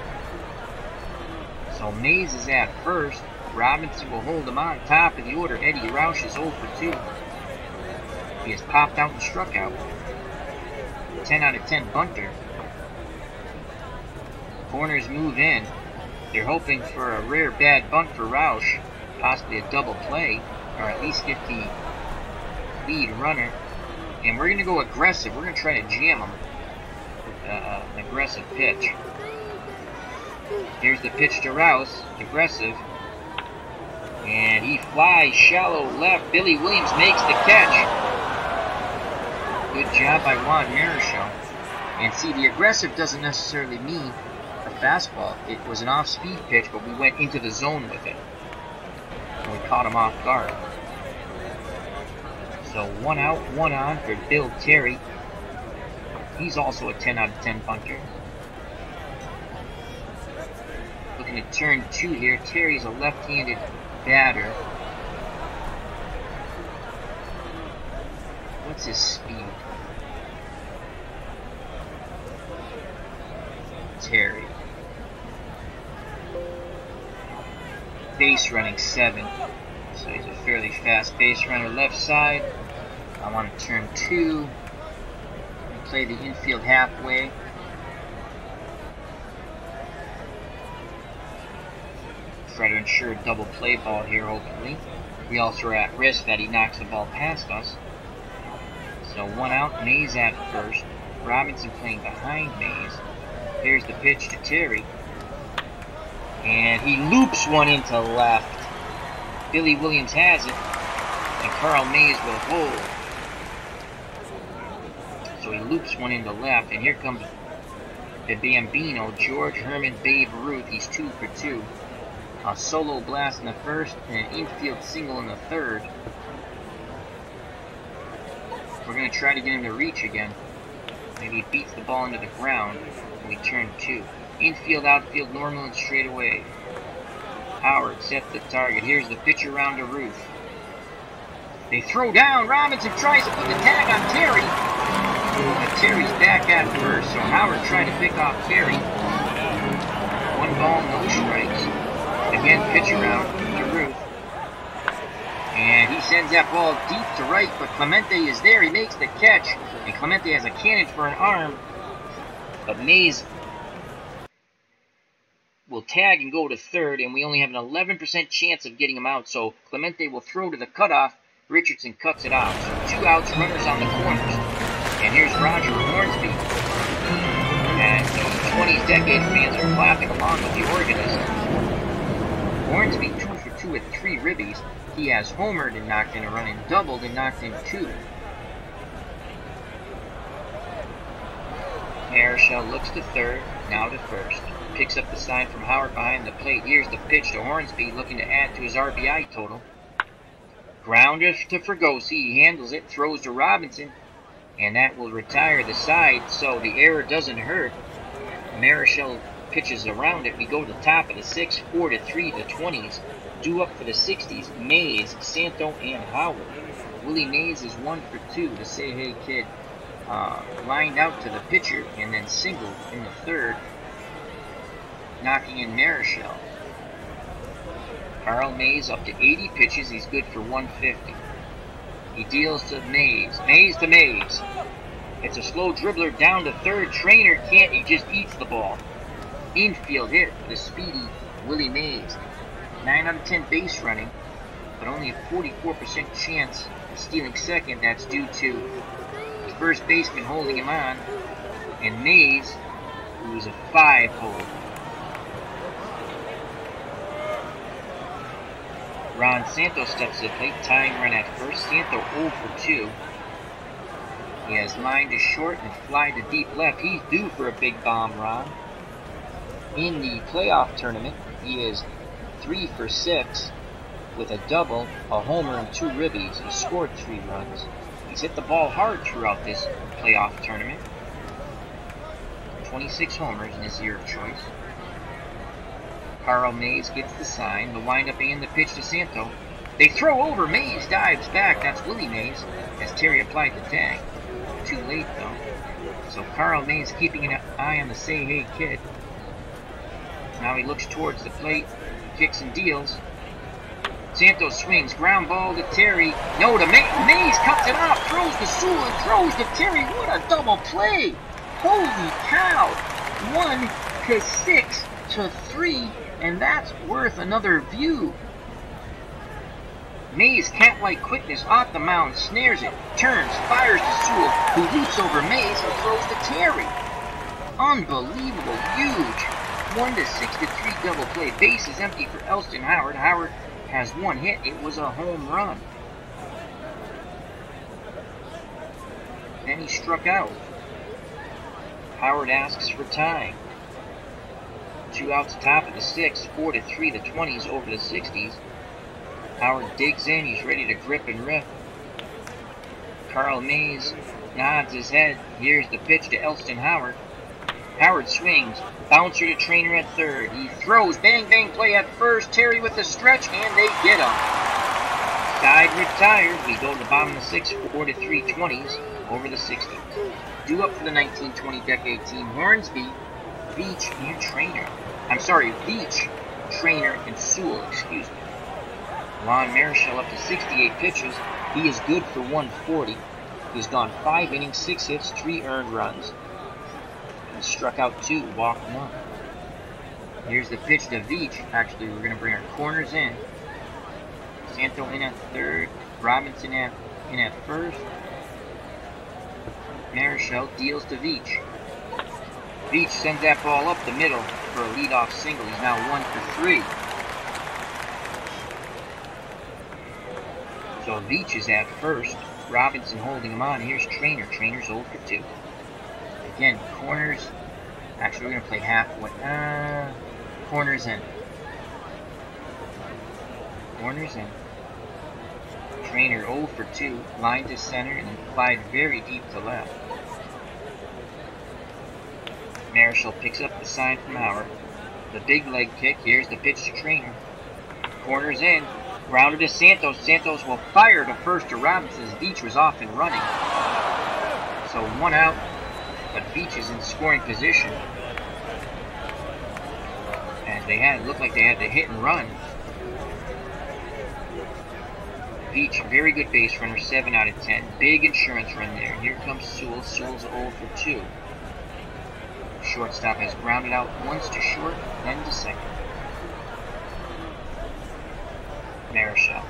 S1: So Mays is at first. Robinson will hold him on top of the order. Eddie Roush is 0 for 2. He has popped out and struck out. 10 out of 10 bunter. Corners move in. They're hoping for a rare bad bunt for Roush. Possibly a double play. Or at least get the lead runner. And we're going to go aggressive. We're going to try to jam him with an aggressive pitch. Here's the pitch to Rouse. Aggressive. And he flies shallow left. Billy Williams makes the catch. Good job by Juan Marichal. And see, the aggressive doesn't necessarily mean a fastball. It was an off-speed pitch, but we went into the zone with it. And we caught him off guard. So 1 out, 1 on for Bill Terry. He's also a 10 out of 10 bunter. Looking at turn 2 here. Terry's a left-handed batter. What's his speed? Terry. Base running 7. So he's a fairly fast base runner. Left side. I want to turn 2. And play the infield halfway. Try to ensure a double play ball here, hopefully. We also are at risk that he knocks the ball past us. So 1 out, Mays at first. Robinson playing behind Mays. Here's the pitch to Terry. And he loops one into left. Billy Williams has it. And Carl Mays will hold. So he loops one into left. And here comes the Bambino, George Herman Babe Ruth. He's 2 for 2. A solo blast in the 1st and an infield single in the 3rd. We're going to try to get him to reach again. Maybe he beats the ball into the ground when we turn 2. Infield, outfield, normal and straight away. Howard sets the target. Here's the pitch around to Ruth. They throw down. Robinson tries to put the tag on Terry. But Terry's back at first, so Howard trying to pick off Terry. 1 ball, no strikes. Again, pitch around to Ruth. And he sends that ball deep to right, but Clemente is there. He makes the catch, and Clemente has a cannon for an arm. But Mays will tag and go to 3rd, and we only have an 11% chance of getting him out. So Clemente will throw to the cutoff. Richardson cuts it off. So 2 outs, runners on the corners. And here's Roger Hornsby. And the 20s decade fans are clapping along with the organist. Hornsby 2 for 2 with 3 ribbies. He has homered and knocked in a run and doubled and knocked in 2. Marichal looks to 3rd, now to 1st. Picks up the sign from Howard behind the plate. Here's the pitch to Hornsby, looking to add to his RBI total. Grounder to Fregosi. He handles it, throws to Robinson, and that will retire the side, so the error doesn't hurt. Marichal pitches around it. We go to the top of the 6th, 4-3 the 20s. Due up for the 60s, Mays, Santo, and Howard. Willie Mays is 1 for 2. The Say Hey kid lined out to the pitcher and then singled in the third, knocking in Marichal. Carl Mays up to 80 pitches. He's good for 150. He deals to Mays. Mays to Mays. It's a slow dribbler down to third. Trainer can't. He just eats the ball. Infield hit for the speedy Willie Mays. 9 out of 10 base running, but only a 44% chance of stealing second. That's due to the first baseman holding him on, and Mays, who was a 5 hole. Ron Santos steps to the plate, tying run at first. Santos 0 for 2. He has line to short and fly to deep left. He's due for a big bomb, Ron. In the playoff tournament, he is 3 for 6 with a double, a homer, and 2 ribbies. He scored 3 runs. He's hit the ball hard throughout this playoff tournament. 26 homers in his year of choice. Carl Mays gets the sign, the windup and the pitch to Santo. They throw over. Mays dives back. That's Willie Mays as Terry applied the tag. Too late, though. So Carl Mays keeping an eye on the Say Hey kid. Now he looks towards the plate, kicks and deals. Santos swings, ground ball to Terry. No, to Mays cuts it off, throws to Sewell and throws to Terry. What a double play! Holy cow! 1 to 6 to 3. And that's worth another view. Mays, cat-like quickness off the mound, snares it, turns, fires to Sewell, who leaps over Mays and throws to Terry. Unbelievable, huge. 1 to 6 to 3 double play. Base is empty for Elston Howard. Howard has 1 hit. It was a home run. Then he struck out. Howard asks for time. 2 outs top of the 6th, 4 to 3 the 20s over the 60s. Howard digs in, he's ready to grip and rip. Carl Mays nods his head. Here's the pitch to Elston Howard. Howard swings, bouncer to Trainer at third. He throws, bang bang play at first. Terry with the stretch, and they get him. Side retired. We go to the bottom of the 6th, 4 to 3 20s over the 60s. Due up for the 1920 decade team, Hornsby, Veach, and Trainer. I'm sorry, Veach, Trainer, and Sewell, excuse me. Ron Marichal up to 68 pitches. He is good for 140. He's gone 5 innings, 6 hits, 3 earned runs. He struck out 2, walked 1. Here's the pitch to Veach. Actually, we're going to bring our corners in. Santo in at third. Robinson in at first. Marichal deals to Veach. Veach sends that ball up the middle for a leadoff single. He's now 1 for 3. So Veach is at first. Robinson holding him on. Here's Trainer. Trainer's 0 for 2. Again, corners. Actually, we're going to play halfway. Corners in. Corners in. Trainer 0 for 2. Line to center and applied very deep to left. Marichal picks up the sign from Howard. The big leg kick. Here's the pitch to Trainer. Corners in. Grounded to Santos. Santos will fire to first to Robinson as Veach was off and running. So 1 out, but Veach is in scoring position. As it looked like they had to hit and run. Veach, very good base runner, 7 out of 10. Big insurance run there. Here comes Sewell. Sewell's 0 for 2. Shortstop has grounded out once to short, then to second. Marichal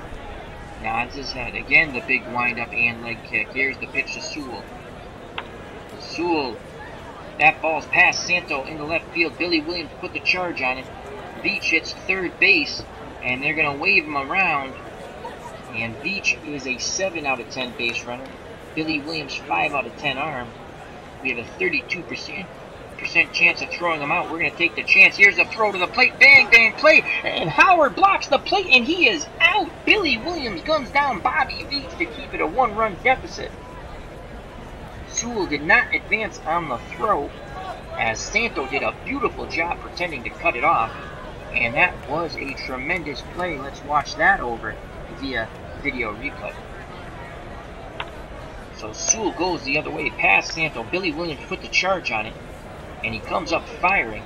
S1: nods his head. Again, the big windup and leg kick. Here's the pitch to Sewell. Sewell, that ball's past Santo in the left field. Billy Williams put the charge on it. Veach hits third base, and they're going to wave him around. And Veach is a 7 out of 10 base runner. Billy Williams, 5 out of 10 arm. We have a 32% chance of throwing him out. We're going to take the chance. Here's a throw to the plate. Bang, bang, play. And Howard blocks the plate, and he is out. Billy Williams guns down Bobby Veach to keep it a 1-run deficit. Sewell did not advance on the throw, as Santo did a beautiful job pretending to cut it off. And that was a tremendous play. Let's watch that over via video replay. So Sewell goes the other way past Santo. Billy Williams put the charge on it, and he comes up firing.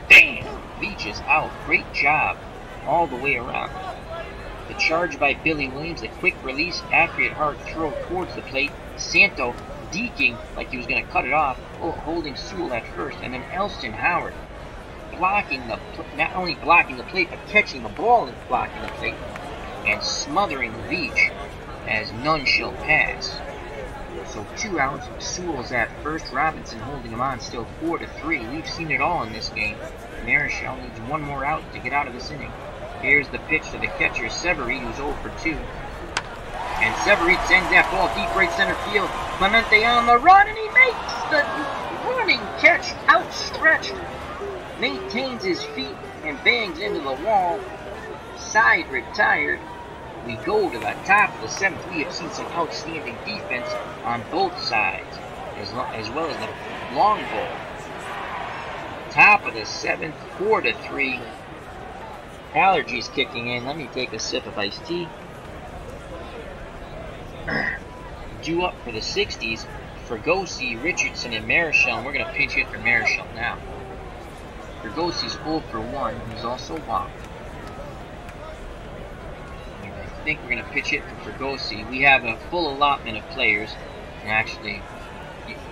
S1: Bam! Veach is out. Great job all the way around. The charge by Billy Williams, a quick release, accurate hard throw towards the plate. Santo deking like he was going to cut it off, holding Sewell at first, and then Elston Howard blocking not only blocking the plate, but catching the ball and blocking the plate, and smothering Veach as none shall pass. So 2 outs, Sewell's at first, Robinson holding him on, still 4-3. We've seen it all in this game. Marichal needs 1 more out to get out of this inning. Here's the pitch to the catcher, Severeid, who's 0 for 2. And Severeid sends that ball deep right center field. Clemente on the run, and he makes the running catch, outstretched. Maintains his feet and bangs into the wall. Side retired. We go to the top of the 7th. We have seen some outstanding defense on both sides, as well as the long ball. Top of the 7th, 4-3. Allergies kicking in. Let me take a sip of iced tea. Due up for the 60s, Fregosi, Richardson, and Marichal. And we're going to pinch hit for Marichal now. Fergosi's 0 for 1. He's also walked. I think we're going to pitch hit for Fregosi. We have a full allotment of players. And actually,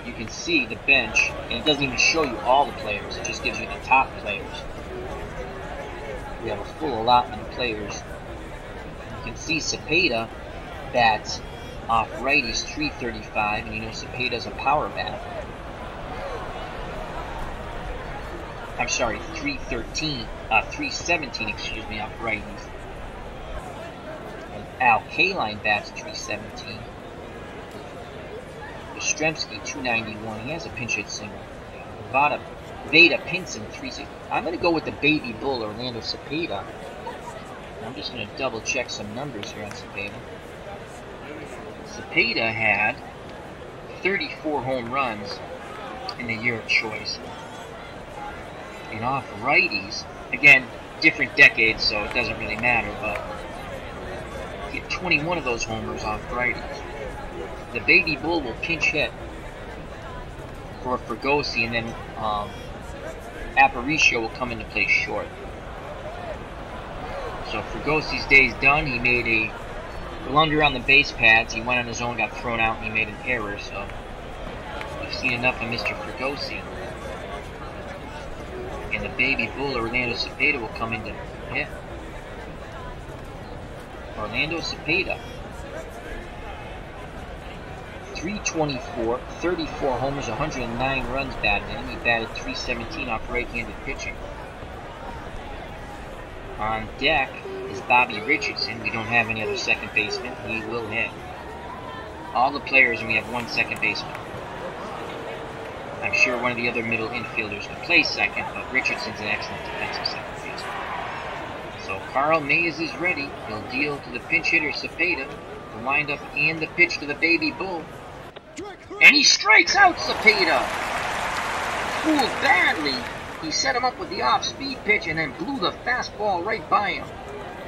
S1: you can see the bench. And it doesn't even show you all the players. It just gives you the top players. We have a full allotment of players. You can see Cepeda bats off righties 335, and you know Cepeda's a power bat. I'm sorry, 317, excuse me, off righties. And Al Kaline bats 317. Yastrzemski 291. He has a pinch hit single. Veda Pinson 360. I'm going to go with the baby bull, Orlando Cepeda. I'm just going to double check some numbers here on Cepeda. Cepeda had 34 home runs in the year of choice. And off righties, again, different decades, so it doesn't really matter, but he had 21 of those homers off righties. The baby bull will pinch hit for Fregosi, and then Aparicio will come into play short. So Fregosi's day's done. He made a blunder on the base pads. He went on his own, got thrown out, and he made an error. So we've seen enough of Mr. Fregosi. And the baby bull, Orlando Cepeda, will come into hit. Orlando Cepeda. 324, 34 homers, 109 runs batted in him. He batted 317 off right-handed pitching. On deck is Bobby Richardson. We don't have any other second baseman. He will hit. All the players, and we have 1 second baseman. I'm sure one of the other middle infielders could play second, but Richardson's an excellent defensive second baseman. So Carl Mays is ready. He'll deal to the pinch hitter Cepeda. The windup and the pitch to the baby bull. And he strikes out Cepeda. Fooled badly. He set him up with the off-speed pitch and then blew the fastball right by him.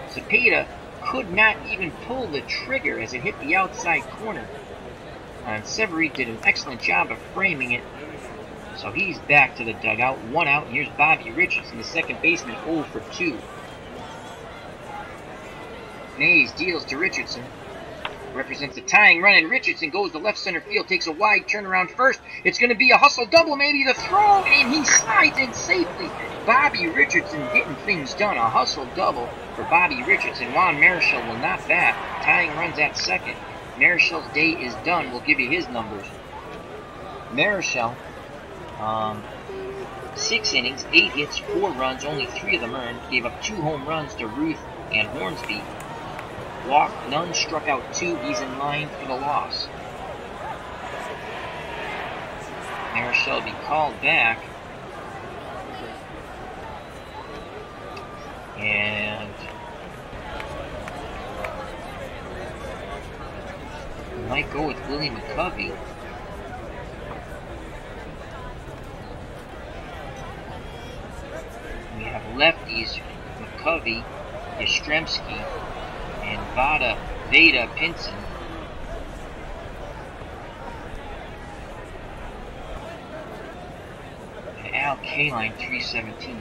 S1: Cepeda could not even pull the trigger as it hit the outside corner. And Severeid did an excellent job of framing it. So he's back to the dugout. 1 out, and here's Bobby Richardson, the second baseman, 0 for 2. Mays deals to Richardson. Represents the tying run, and Richardson goes to left center field, takes a wide turnaround first. It's going to be a hustle double, maybe the throw, and he slides in safely. Bobby Richardson getting things done. A hustle double for Bobby Richardson. Juan Marichal will not bat. Tying runs at second. Marichal's day is done. We'll give you his numbers. Marichal, 6 innings, 8 hits, 4 runs, only 3 of them earned. Gave up 2 home runs to Ruth and Hornsby. Walked none, struck out 2. He's in line for the loss. Marichal will be called back. And we might go with Willie McCovey. We have lefties, McCovey, Yastrzemski, and Veda Pinson. now K-line 317.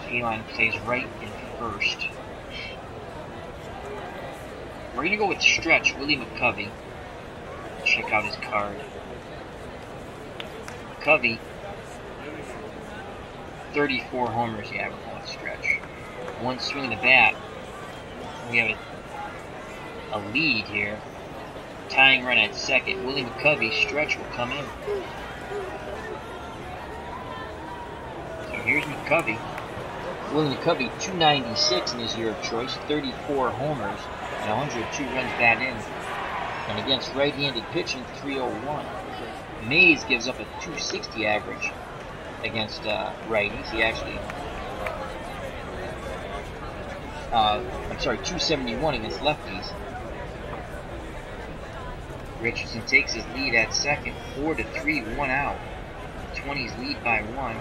S1: K-line plays right in first. We're going to go with stretch, Willie McCovey. Check out his card. McCovey, 34 homers. Yeah, we're going with stretch. One swing of the bat. We have a lead here. Tying run at second. Willie McCovey, stretch will come in. So here's McCovey. Willie McCovey, 296 in his year of choice, 34 homers, and 102 runs batted in. And against right-handed pitching, 301. Mays gives up a 260 average against righties. He actually, 271 against lefties. Richardson takes his lead at second, 4-3, 1 out. 20's lead by 1.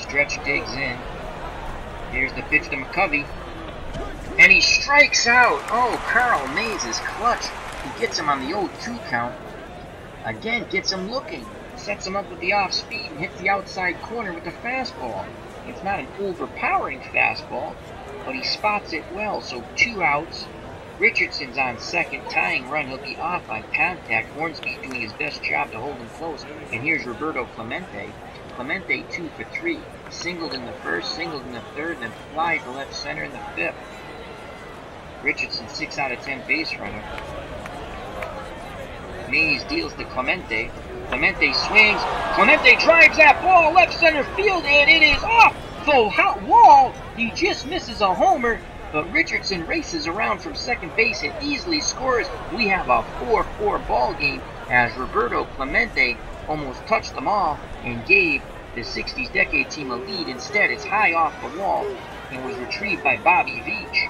S1: Stretch digs in. Here's the pitch to McCovey. And he strikes out. Oh, Carl Mays is clutch. He gets him on the 0-2 count. Again, gets him looking. Sets him up with the off speed and hits the outside corner with the fastball. It's not an overpowering fastball, but he spots it well. So 2 outs. Richardson's on second. Tying run. He'll be off on contact. Hornsby doing his best job to hold him close. And here's Roberto Clemente. Clemente 2 for 3. Singled in the first, singled in the third, then fly to left center in the fifth. Richardson 6 out of 10 base runner. Mays deals to Clemente. Clemente swings. Clemente drives that ball left center field, and it is off the wall. He just misses a homer, but Richardson races around from second base and easily scores. We have a 4-4 ball game as Roberto Clemente almost touched them all and gave the 60s decade team a lead. Instead, it's high off the wall and was retrieved by Bobby Veach.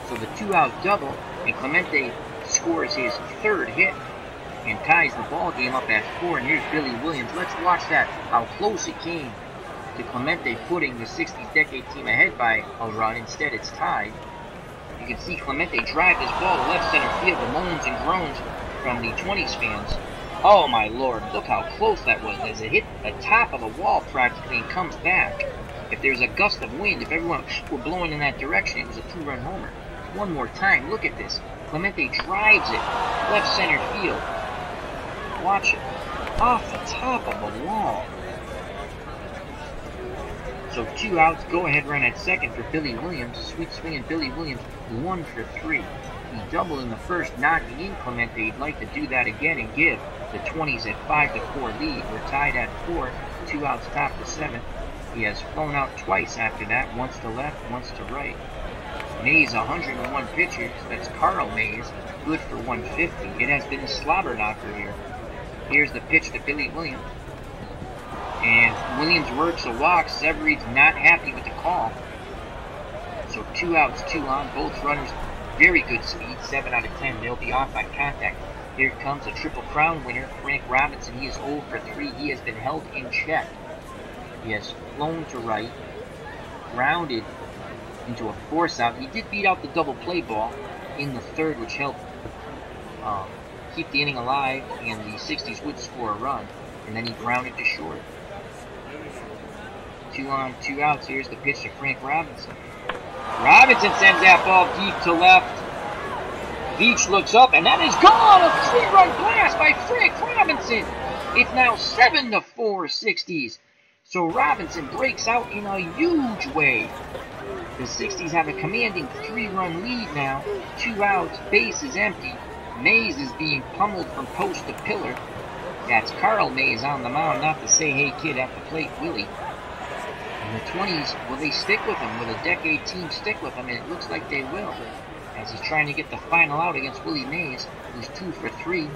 S1: So the 2-out double, and Clemente scores his 3rd hit and ties the ball game up at 4. And here's Billy Williams. Let's watch that, how close it came to Clemente putting the 60s decade team ahead by a run. Instead, it's tied. You can see Clemente drive this ball to left center field. The moans and groans from the 20s fans. Oh my lord, look how close that was as it hit the top of the wall practically and comes back. If there's a gust of wind, if everyone were blowing in that direction, it was a 2-run homer. One more time, look at this. Clemente drives it left center field. Watch it. Off the top of the wall. So 2 outs, go-ahead run at second for Billy Williams. Sweet swinging Billy Williams, 1 for 3. He doubled in the first, knocking in Clemente. He'd like to do that again and give the 20s a 5-4 lead. We're tied at 4, 2 outs, top the 7th. He has flown out twice after that, once to left, once to right. Mays, 101 pitches. That's Carl Mays, good for 150. It has been a slobber knocker here. Here's the pitch to Billy Williams. And Williams works a walk. Severeid's not happy with the call. So 2 outs, 2 on. Both runners, very good speed. 7 out of 10. They'll be off on contact. Here comes a Triple Crown winner, Frank Robinson. He is 0 for 3. He has been held in check. He has flown to right, grounded into a force out. He did beat out the double play ball in the 3rd, which helped keep the inning alive, and the 60s would score a run. And then he grounded to short. 2 on, 2 outs. Here's the pitch to Frank Robinson. Robinson sends that ball deep to left. Veach looks up, and that is gone! A 3-run blast by Frank Robinson! It's now 7-4 60s. So Robinson breaks out in a huge way. The 60s have a commanding 3-run lead now. 2 outs, base is empty. Mays is being pummeled from post to pillar. That's Carl Mays on the mound, not to say, hey kid, at the plate, Willie. And the 20s, will they stick with him? Will the decade team stick with him? And it looks like they will, as he's trying to get the final out against Willie Mays, who's 2 for 3.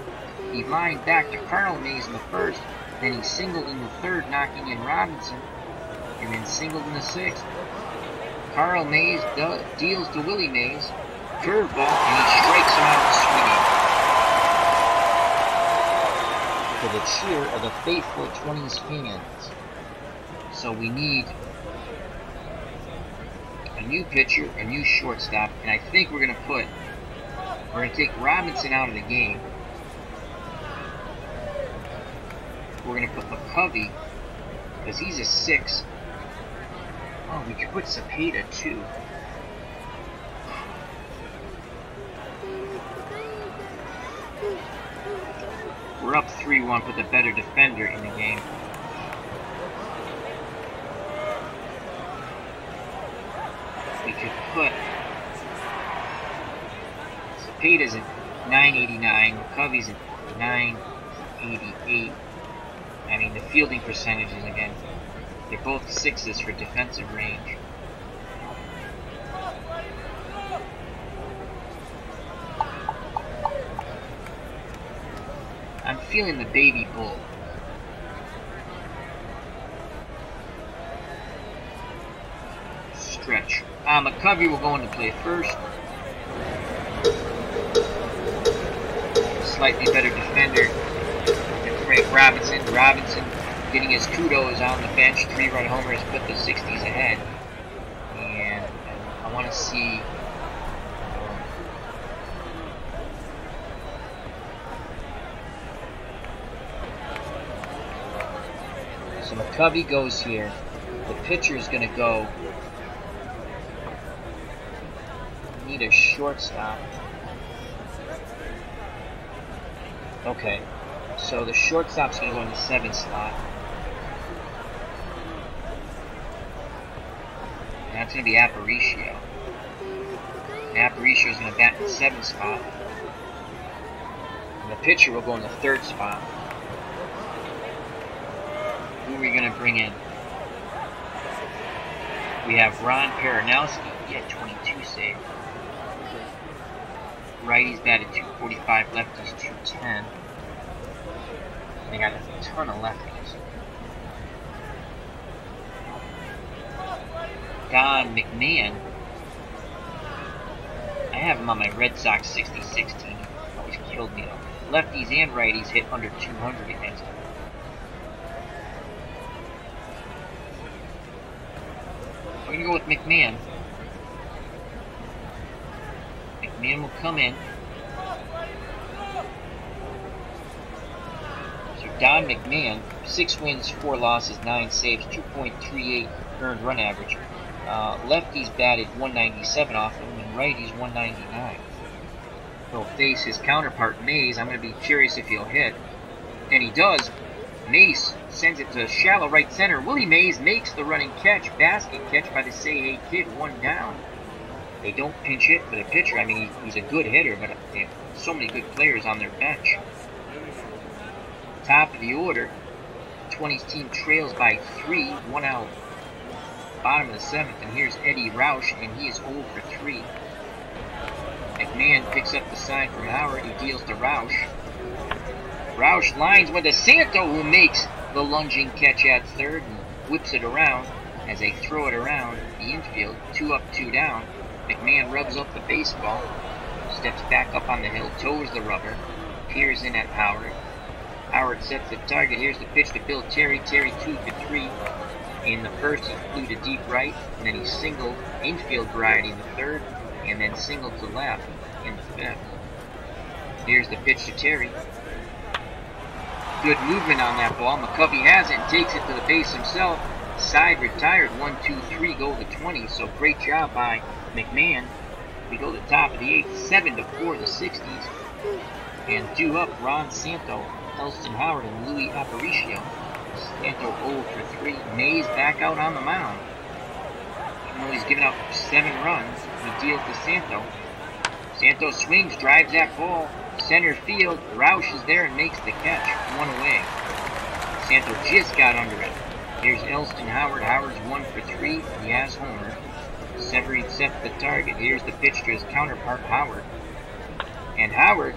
S1: He lined back to Carl Mays in the 1st, then he singled in the 3rd, knocking in Robinson, and then singled in the 6th. Carl Mays deals to Willie Mays, curveball, and he strikes him out swinging. To the cheer of the faithful 20s fans. So we need a new pitcher, a new shortstop, and I think we're going to take Robinson out of the game. we're going to put McCovey, because he's a 6. Oh, we could put Cepeda too. We're up 3-1, put the better defender in the game. We could put Cepeda's at 989, McCovey's at 988. I mean, the fielding percentages, again, they're both 6s for defensive range. I'm feeling the baby bull. Stretch. McCovey will go into play first. Slightly better defender than Frank Robinson. Robinson getting his kudos on the bench. 3-run homer has put the 60s ahead. And I want to see... So McCovey goes here. The pitcher is going to go. We need a shortstop. Okay, so the shortstop's going to go in the 7th slot. And that's going to be Aparicio. And Aparicio is going to bat in the 7th spot. And the pitcher will go in the 3rd spot. Who are we going to bring in? We have Ron Peronowski. He had 22 saves. Righties batted 245, lefties 210. They got a ton of lefties. Don McMahon. I have him on my Red Sox 66 team. Always killed me though. Lefties and righties hit under 200 against him. We're going to go with McMahon. McMahon will come in. So Don McMahon, 6 wins, 4 losses, 9 saves, 2.38 earned run average. Lefties batted 197 off him, and righties 199. He'll face his counterpart Mays. I'm going to be curious if he'll hit. And he does. Mace sends it to shallow right center. Willie Mays makes the running catch. Basket catch by the Say Hey kid. 1 down. They don't pinch hit for the pitcher. I mean, he's a good hitter, but they have so many good players on their bench. Top of the order. 20's team trails by 3. 1 out. Bottom of the 7th. And here's Eddie Roush, and he is 0 for 3. McMahon picks up the sign from Howard. He deals to Roush. Roush lines with a Santo, who makes the lunging catch at 3rd and whips it around as they throw it around the infield. 2 up, 2 down. McMahon rubs up the baseball, steps back up on the hill, toes the rubber, peers in at Howard. Howard sets the target. Here's the pitch to Bill Terry. Terry 2 for 3. In the 1st, he flew to deep right, and then he singled infield variety in the 3rd, and then singled to left in the 5th. Here's the pitch to Terry. Good movement on that ball. McCovey has it and takes it to the base himself. Side retired. 1, 2, 3 go to 20. So great job by McMahon. We go to the top of the 8th. 7 to 4 the 60s. And due up Ron Santo, Elston Howard, and Louis Aparicio. Santo 0 for 3. Mays back out on the mound. Even though he's given up 7 runs, he deals to Santo. Santo swings, drives that ball. Center field, Roush is there and makes the catch. 1 away. Santo just got under it. Here's Elston Howard. Howard's 1 for 3. He has homer. Severy sets the target. Here's the pitch to his counterpart, Howard. And Howard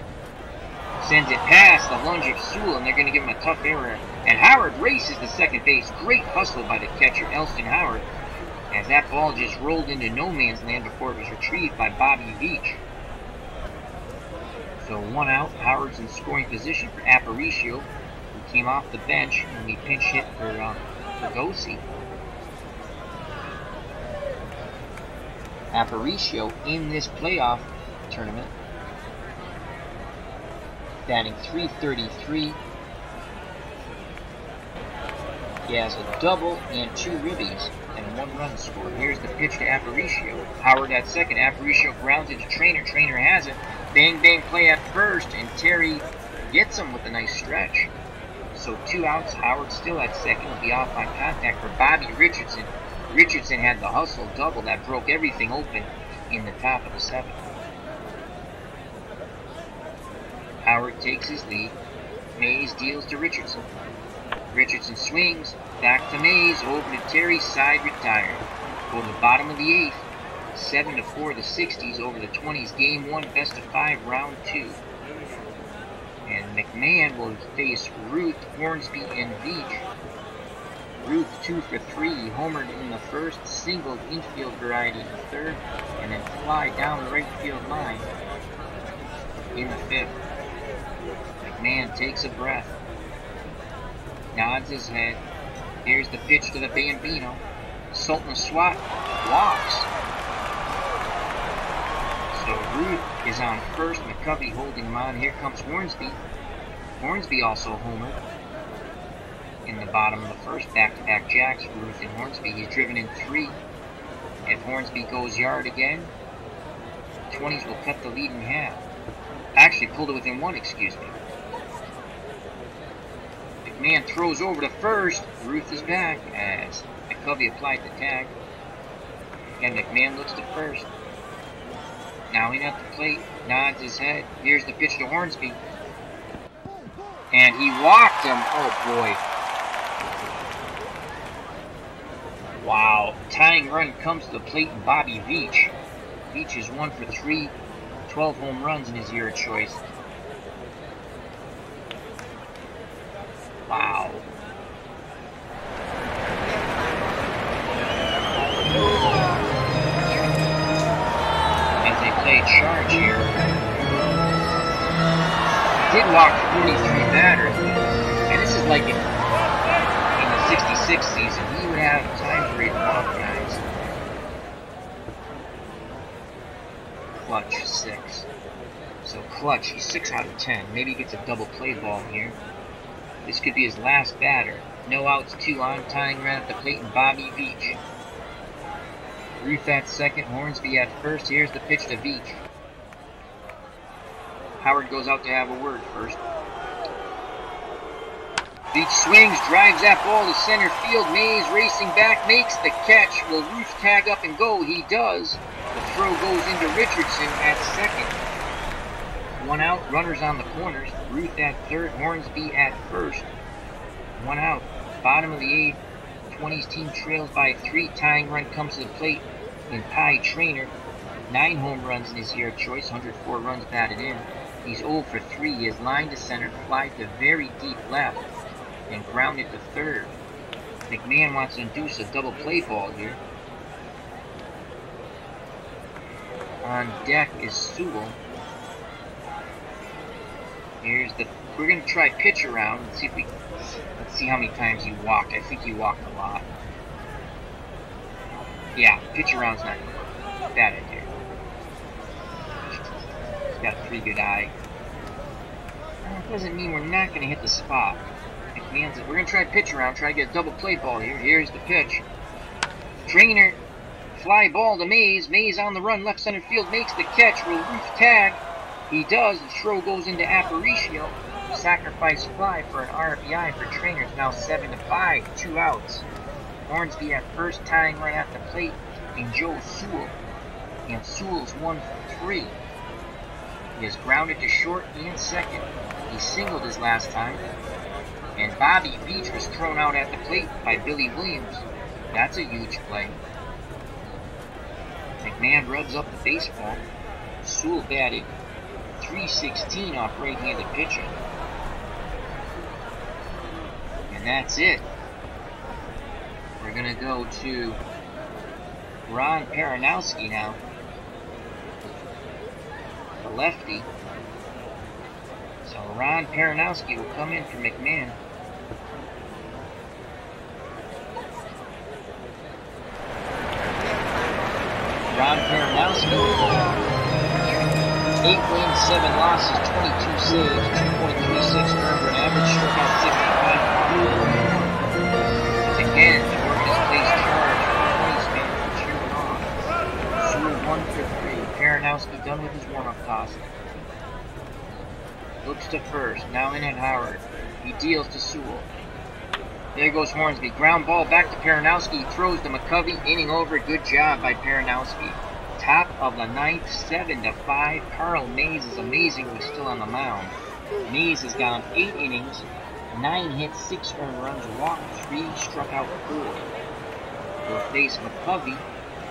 S1: sends it past the lunge of Sewell, and they're going to give him a tough error. And Howard races to second base. Great hustle by the catcher, Elston Howard, as that ball just rolled into no man's land before it was retrieved by Bobby Veach. So 1 out. Howard's in scoring position for Aparicio, who came off the bench when we pinch hit for Gossi. Aparicio in this playoff tournament, batting .333, He has a double and 2 ribbies and 1 run scored. Here's the pitch to Aparicio. Howard at second. Aparicio grounds it to Trainer. Trainer has it. Bang, bang play at first, and Terry gets him with a nice stretch. So 2 outs. Howard still at second. Will be off on contact for Bobby Richardson. Richardson had the hustle double that broke everything open in the top of the 7th. Howard takes his lead. Mays deals to Richardson. Richardson swings, back to Mays, over to Terry, side retired. Go to the bottom of the 8th, 7-4 the 60s over the 20s, game 1, best of 5, round 2. And McMahon will face Ruth, Hornsby, and Veach. Ruth 2 for 3, homered in the first, singled infield variety in the third, and then fly down the right field line in the 5th. McMahon takes a breath. Nods his head. Here's the pitch to the Bambino. Sultan swat. Walks. So Ruth is on first. McCovey holding him on. Here comes Hornsby. Hornsby also homered in the bottom of the first. Back-to-back jacks for Ruth and Hornsby. He's driven in 3. If Hornsby goes yard again, 20s will cut the lead in half. Actually, pulled it within 1, excuse me. McMahon throws over to first. Ruth is back as McCovey applied the tag. And McMahon looks to first. Now in at the plate, nods his head. Here's the pitch to Hornsby. And he walked him. Oh boy. Wow. Tying run comes to the plate and Bobby Veach. Veach is 1 for 3, 12 home runs in his year of choice. Wow. As they play charge here. Did walk 43 batters. And this is like in the 66 season. He would have time for 8 walk guys. Clutch 6. So Clutch, he's 6 out of 10. Maybe he gets a double play ball here. This could be his last batter. No outs, 2 on, tying run at the plate, and Bobby Veach. Ruth at second, Hornsby at first. Here's the pitch to Veach. Howard goes out to have a word first. Veach swings, drives that ball to center field. Mays racing back, makes the catch. Will Ruth tag up and go? He does. The throw goes into Richardson at second. 1 out, runners on the corners. Ruth at third, Hornsby at first. 1 out, bottom of the 8th. 20s team trails by 3. Tying run comes to the plate in Ty Trainer. 9 home runs in his year of choice, 104 runs batted in. He's 0 for 3. He has lined to center, fly to very deep left, and grounded to third. McMahon wants to induce a double play ball here. On deck is Sewell. We're gonna try pitch around and see if let's see how many times he walked. I think he walked a lot. Yeah, pitch around's not gonna work. Bad idea. He's got a pretty good eye. That doesn't mean we're not gonna hit the spot. We're gonna try pitch around, try to get a double play ball here. Here's the pitch. Trainer, fly ball to Mays. Mays on the run, left center field, makes the catch. Will Ruth tag? He does. The throw goes into Aparicio. Sacrifice fly for an RBI for Trainers. Now 7-5, 2 outs. Hornsby at first, tying right at the plate, and Joe Sewell. And Sewell's 1 for 3. He is grounded to short and second. He singled his last time. And Bobby Veach was thrown out at the plate by Billy Williams. That's a huge play. McMahon rubs up the baseball. Sewell batted .316 off right-handed pitching. And that's it. We're going to go to Ron Peranowski now. The lefty. So Ron Peranowski will come in for McMahon. Ron Peranowski. 8 wins, 7 losses, 22 saves, 2.36 earned run average, struck out 65. done with his warm-up toss. Looks to first, now in at Howard. He deals to Sewell. There goes Hornsby. Ground ball back to Peranowski. Throws to McCovey. Inning over. Good job by Peranowski. Top of the ninth, 7-5. Carl Mays is amazingly still on the mound. Mays has gone 8 innings, 9 hits, 6 earned runs, walked 3, struck out 4. Will face McCovey,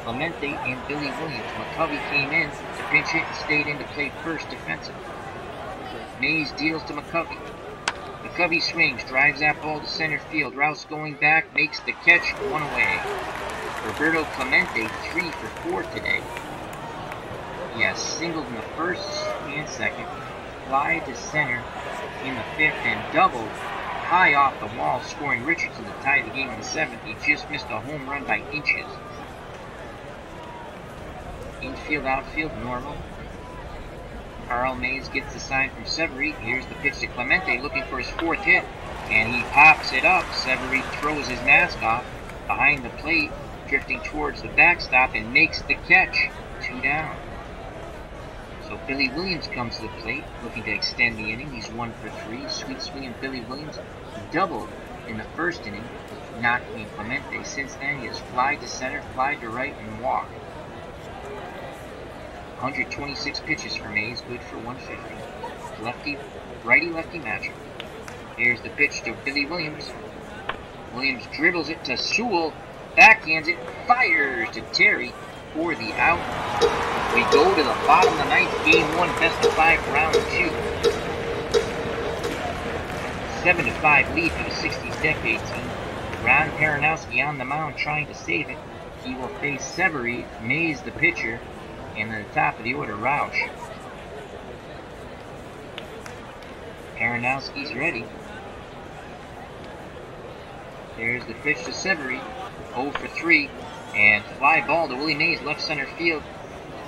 S1: Clemente, and Billy Williams. McCovey came in to pinch hit and stayed in to play first defensive. Mays deals to McCovey. McCovey swings, drives that ball to center field. Rouse going back, makes the catch, 1 away. Roberto Clemente, 3 for 4 today. He has singled in the first and second, fly to center in the 5th, and doubled high off the wall, scoring Richardson to tie the game in the 7th. He just missed a home run by inches. Infield, outfield, normal. Carl Mays gets the sign from Severy. Here's the pitch to Clemente, looking for his 4th hit, and he pops it up. Severy throws his mask off behind the plate, drifting towards the backstop, and makes the catch. 2 down. So Billy Williams comes to the plate, looking to extend the inning. He's 1 for 3. Sweet swinging Billy Williams doubled in the first inning, knocking Clemente. Since then, he has fly to center, fly to right, and walked. 126 pitches for Mays, good for 150. Lefty, righty-lefty matchup. Here's the pitch to Billy Williams. Williams dribbles it to Sewell, backhands it, fires to Terry for the out. We go to the bottom of the 9th, game 1, best of 5, round 2. 7-5 lead for the 60s decade team. Ron Peranowski on the mound trying to save it. He will face Severy, Mays the pitcher, and at the top of the order, Roush. Peranowski's ready. There's the pitch to Severy, 0 for 3, and fly ball to Willie Mays, left center field,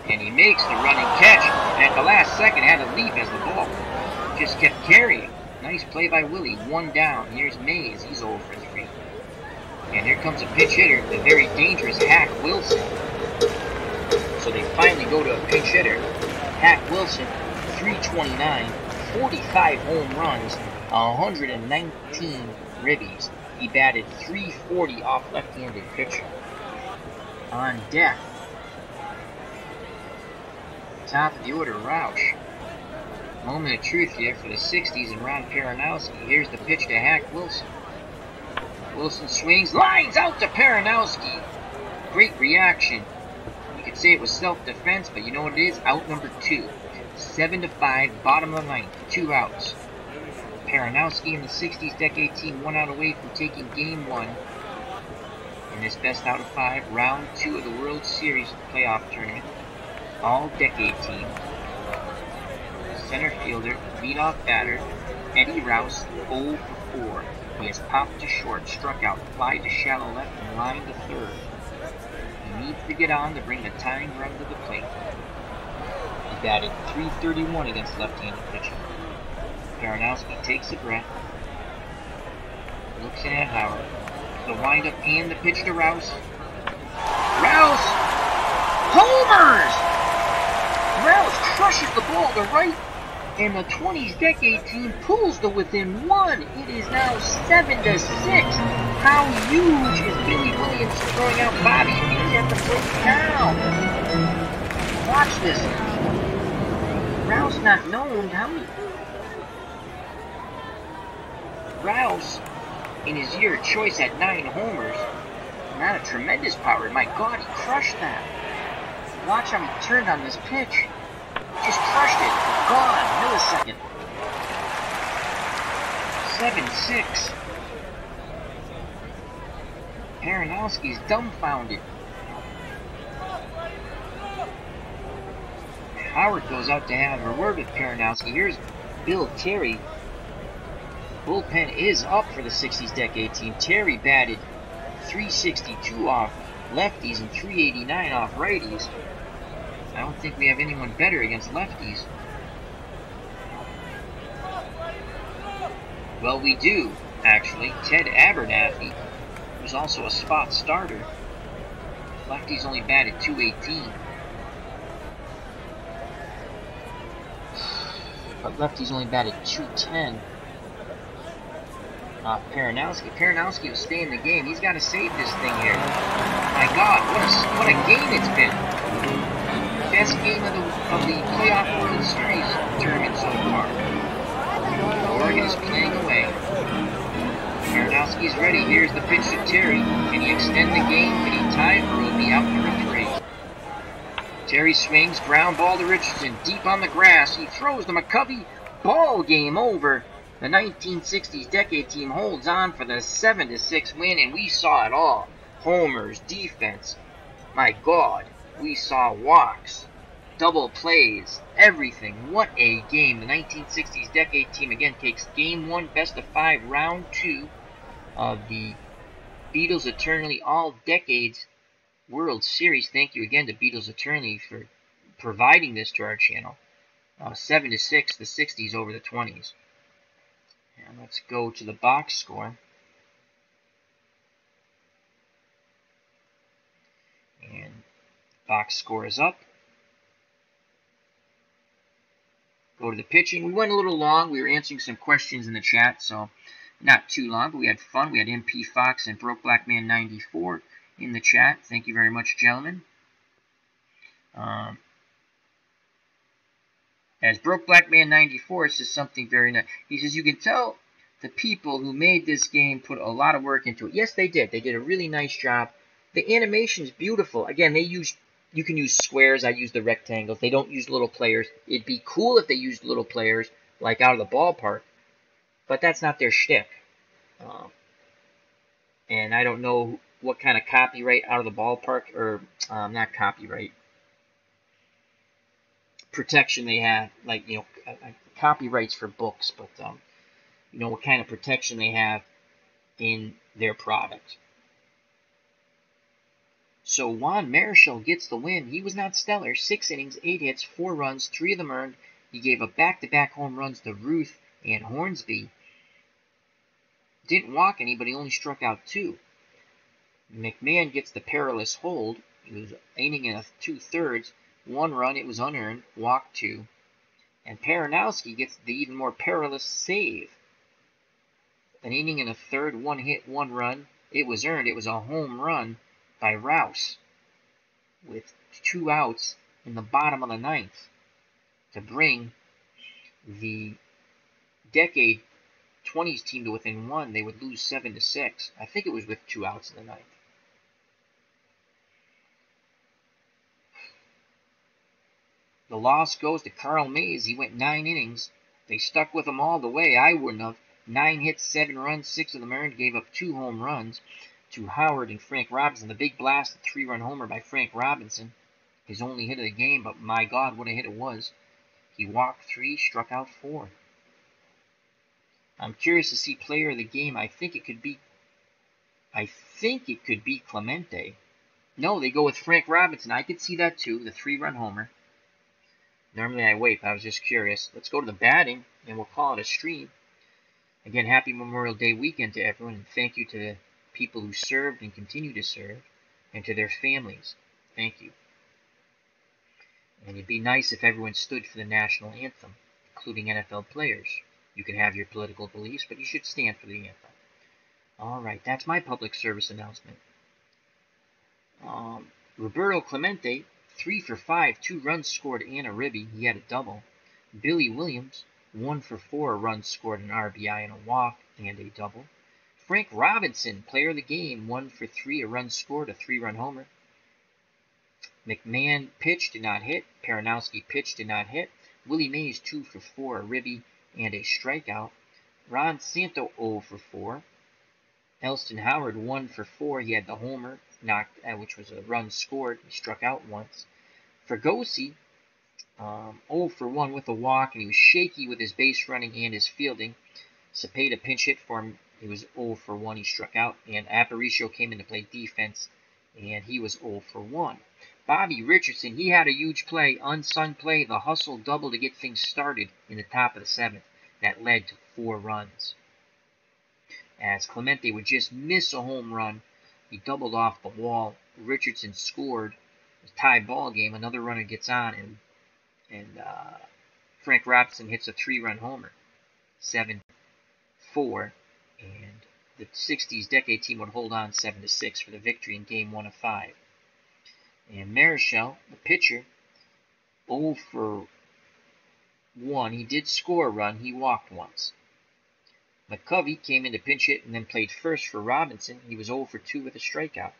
S1: and he makes the running catch, and at the last second had to leap as the ball just kept carrying. Nice play by Willie, 1 down. Here's Mays, he's 0 for 3. And here comes a pinch hitter, the very dangerous Hack Wilson. So they finally go to a pinch hitter. Hack Wilson, 329, 45 home runs, 119 ribbies. He batted .340 off left-handed pitcher. On deck, top of the order, Roush. Moment of truth here for the 60s and Ron Peranowski. Here's the pitch to Hack Wilson. Wilson swings, lines out to Peranowski. Great reaction. You could say it was self-defense, but you know what it is? Out number 2. 7-5, bottom of the 9th, 2 outs. Peranowski and the 60s decade team 1 out away from taking game 1 in this best out of 5, round 2 of the World Series playoff tournament. All decade team. Center fielder, leadoff batter, Eddie Rouse, 0 for 4. He has popped to short, struck out, fly to shallow left, and line to third. He needs to get on to bring the tying run to the plate. He batted .331 against left-handed pitching. Peranowski takes a breath, looks in at Howard. The windup and the pitch to Rouse. Rouse homers! Rouse crushes the ball to right, and the 20s decade team pulls to within 1. It is now 7-6. How huge is Billy Williams throwing out Bobby Means at the plate now? Watch this. Rouse not known how many. Rouse, in his year of choice, had 9 homers. Not a tremendous power. My God, he crushed that. Watch how he turned on this pitch. Just crushed it. Gone. Millisecond. 7-6. Peranowski's dumbfounded. Howard goes out to have a word with Peranowski. Here's Bill Terry. Bullpen is up for the 60s decade team. Terry batted .362 off lefties and .389 off righties. I don't think we have anyone better against lefties. Well, we do, actually. Ted Abernathy, who's also a spot starter. Lefties only batted .218. But lefty's only batted .210. Peronowski. Peronowski will stay in the game. He's got to save this thing here. My God, what a game it's been. Best game of the playoff World Series tournament so far. Oregon is playing away. Peronowski's ready. Here's the pitch to Terry. Can he extend the game? Can he tie or will he be out for 3? Terry swings, ground ball to Richardson, deep on the grass. He throws to McCovey. Ball game over. The 1960s decade team holds on for the 7-6 win, and we saw it all. Homers, defense. My God, we saw walks, double plays, everything. What a game. The 1960s decade team again takes Game 1, best of 5, Round 2 of the Beatles Eternally All Decades World Series. Thank you again to Beatles Eternally for providing this to our channel. 7-6, the 60s over the 20s. And let's go to the box score. And box score is up. Go to the pitching. We went a little long. We were answering some questions in the chat, so not too long, but we had fun. We had MP Fox and Broke Black Man 94 in the chat. Thank you very much, gentlemen. As Broke Black Man 94 says something very nice. He says, you can tell the people who made this game put a lot of work into it. Yes, they did. They did a really nice job. The animation is beautiful. Again, you can use squares. I use the rectangles. They don't use little players. It'd be cool if they used little players, like out of the ballpark. But that's not their shtick. And I don't know what kind of copyright out of the ballpark, or not copyright, protection they have, like, copyrights for books, but what kind of protection they have in their product. So Juan Marichal gets the win. He was not stellar. 6 innings, 8 hits, 4 runs, 3 of them earned. He gave up back-to-back home runs to Ruth and Hornsby. Didn't walk any, but he only struck out 2. McMahon gets the perilous hold. He was inning in 2/3. 1 run, it was unearned, walked 2. And Peronowski gets the even more perilous save. An inning and 1/3, 1 hit, 1 run. It was earned. It was a home run by Rouse with 2 outs in the bottom of the 9th to bring the decade 20s team to within 1. They would lose 7-6. I think it was with 2 outs in the 9th. The loss goes to Carl Mays. He went 9 innings. They stuck with him all the way. I wouldn't have. 9 hits, 7 runs, 6 of them earned. Gave up 2 home runs to Howard and Frank Robinson. The big blast, a 3-run homer by Frank Robinson. His only hit of the game, but my God, what a hit it was. He walked 3, struck out 4. I'm curious to see player of the game. I think it could be Clemente. No, they go with Frank Robinson. I could see that too, the 3-run homer. Normally I wait, but I was just curious. Let's go to the batting, and we'll call it a stream. Again, happy Memorial Day weekend to everyone, and thank you to the people who served and continue to serve, and to their families. Thank you. And it'd be nice if everyone stood for the national anthem, including NFL players. You can have your political beliefs, but you should stand for the anthem. All right, that's my public service announcement. Roberto Clemente, 3 for 5, 2 runs scored and a ribby. He had a double. Billy Williams, 1 for 4 runs scored, an RBI and a walk and a double. Frank Robinson, player of the game, 1 for 3, a run scored, a 3-run homer. McMahon pitched, did not hit. Peronowski pitched, did not hit. Willie Mays, 2 for 4, a ribby and a strikeout. Ron Santo, 0 for 4. Elston Howard, 1 for 4. He had the homer, which was a run scored. He struck out once. Fregosi, 0 for 1 with a walk, and he was shaky with his base running and his fielding. Cepeda pinch hit for him. He was 0 for 1. He struck out. And Aparicio came in to play defense, and he was 0 for 1. Bobby Richardson, he had a huge play, unsung play, the hustle double to get things started in the top of the 7th. That led to 4 runs. As Clemente would just miss a home run, he doubled off the wall. Richardson scored. It was a tie ball game. Another runner gets on, and Frank Robinson hits a 3-run homer, 7-4, and the 60s decade team would hold on 7-6 for the victory in Game 1 of 5. And Marichal, the pitcher, 0 for 1. He did score a run. He walked once. McCovey came in to pinch hit and then played first for Robinson. He was 0 for 2 with a strikeout.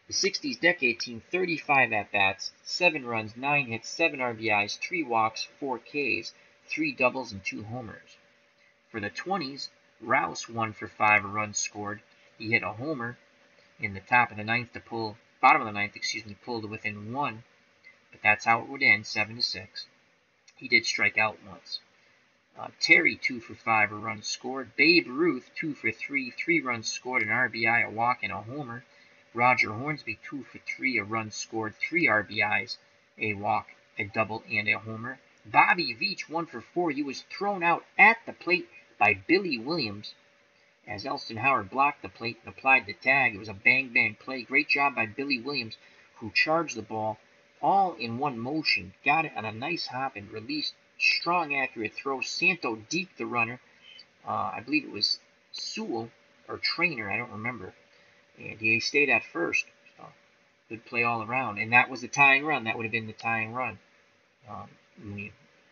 S1: The 60s decade team, 35 at-bats, 7 runs, 9 hits, 7 RBIs, 3 walks, 4 Ks, 3 doubles, and 2 homers. For the 20s, Rouse 1 for 5 runs scored. He hit a homer in the bottom of the ninth, pulled to within 1. But that's how it would end, 7-6. He did strike out once. Terry 2 for 5 runs scored. Babe Ruth 2 for 3, 3 runs scored, an RBI, a walk, and a homer. Roger Hornsby 2 for 3, a run scored, 3 RBIs, a walk, a double, and a homer. Bobby Veach 1 for 4. He was thrown out at the plate by Billy Williams as Elston Howard blocked the plate and applied the tag. It was a bang-bang play. Great job by Billy Williams, who charged the ball all in one motion, got it on a nice hop and released strong, accurate throw. Santo deked the runner. I believe it was Sewell or Trainer, I don't remember. And he stayed at first. So good play all around. And that was the tying run. That would have been the tying run.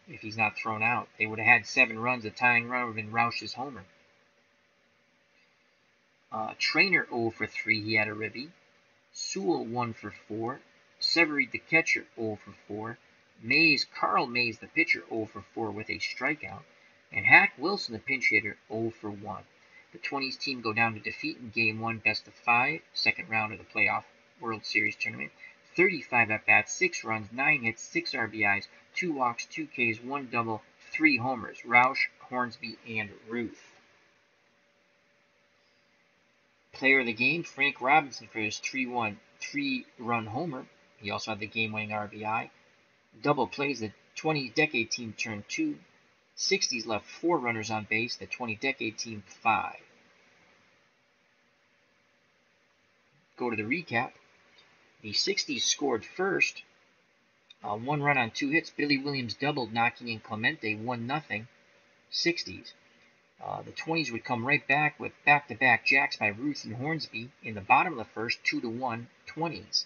S1: If he's not thrown out, they would have had 7 runs. The tying run would have been Roush's homer. Trainer 0 for 3. He had a ribby. Sewell 1 for 4. Severeid, the catcher, 0 for 4. Carl Mays, the pitcher, 0 for 4 with a strikeout. And Hack Wilson, the pinch hitter, 0 for 1. The 20s team go down to defeat in Game 1, best of 5, second round of the playoff World Series tournament. 35 at-bats, 6 runs, 9 hits, 6 RBIs, 2 walks, 2 Ks, 1 double, 3 homers. Roush, Hornsby, and Ruth. Player of the game, Frank Robinson for his 3-run homer. He also had the game-winning RBI. Double plays, the 20s decade team turned 2. 60s left 4 runners on base, the 20 decade team 5. Go to the recap. The 60s scored first. 1 run on 2 hits. Billy Williams doubled, knocking in Clemente, 1-0. 60s. The 20s would come right back with back-to-back jacks by Ruth and Hornsby in the bottom of the first, 2-1 20s.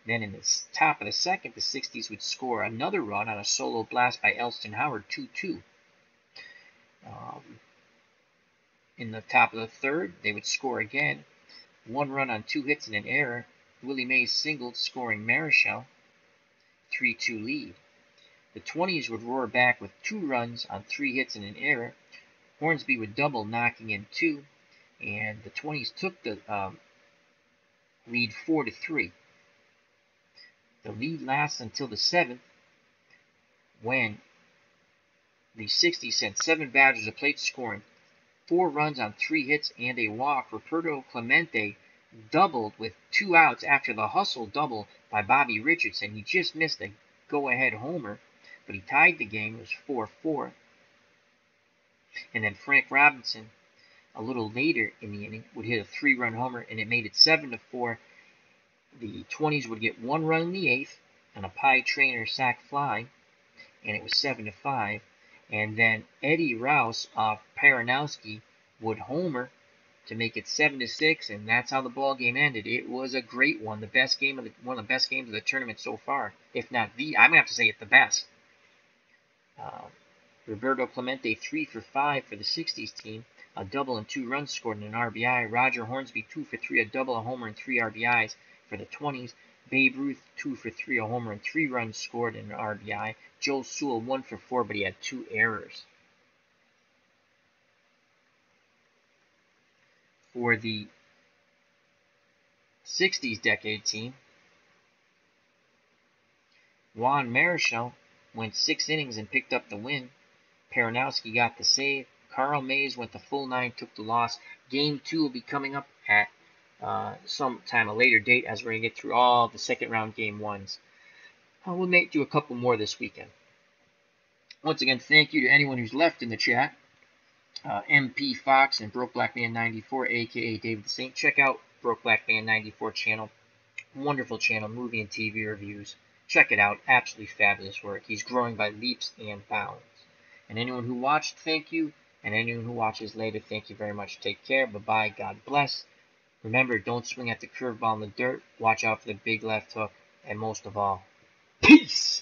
S1: Then in the top of the second, the 60s would score another run on a solo blast by Elston Howard, 2-2. In the top of the third, they would score again. 1 run on 2 hits and an error. Willie Mays singled, scoring Marichal, 3-2 lead. The 20s would roar back with 2 runs on 3 hits and an error. Hornsby would double, knocking in 2. And the 20s took the lead 4-3. The lead lasts until the 7th, when the 60s sent 7 batters to plate, scoring 4 runs on 3 hits and a walk. Roberto Clemente doubled with 2 outs after the hustle double by Bobby Richardson. He just missed a go-ahead homer, but he tied the game. It was 4-4. And then Frank Robinson, a little later in the inning, would hit a 3-run homer, and it made it 7-4. The 20s would get 1 run in the 8th on a Pie Trainer sac fly, and it was 7-5. And then Eddie Rouse off Paranowski would homer to make it 7-6, and that's how the ball game ended. It was a great one, one of the best games of the tournament so far, if not the. I'm gonna have to say it the best. Roberto Clemente 3 for 5 for the 60s team, a double and 2 runs scored and an RBI. Roger Hornsby 2 for 3, a double, a homer, and 3 RBIs for the 20s. Babe Ruth 2 for 3, a homer, and 3 runs scored and an RBI. Joe Sewell 1 for 4, but he had 2 errors. For the 60s decade team, Juan Marichal went 6 innings and picked up the win. Paranowski got the save. Carl Mays went the full 9, took the loss. Game 2 will be coming up at sometime a later date, as we're going to get through all the second round Game 1s. We'll do a couple more this weekend. Once again, thank you to anyone who's left in the chat. MP Fox and Broke Black Man 94, aka David the Saint. Check out Broke Black Man 94 channel. Wonderful channel, movie and TV reviews. Check it out. Absolutely fabulous work. He's growing by leaps and bounds. And anyone who watched, thank you. And anyone who watches later, thank you very much. Take care. Bye-bye. God bless. Remember, don't swing at the curveball in the dirt. Watch out for the big left hook. And most of all, peace!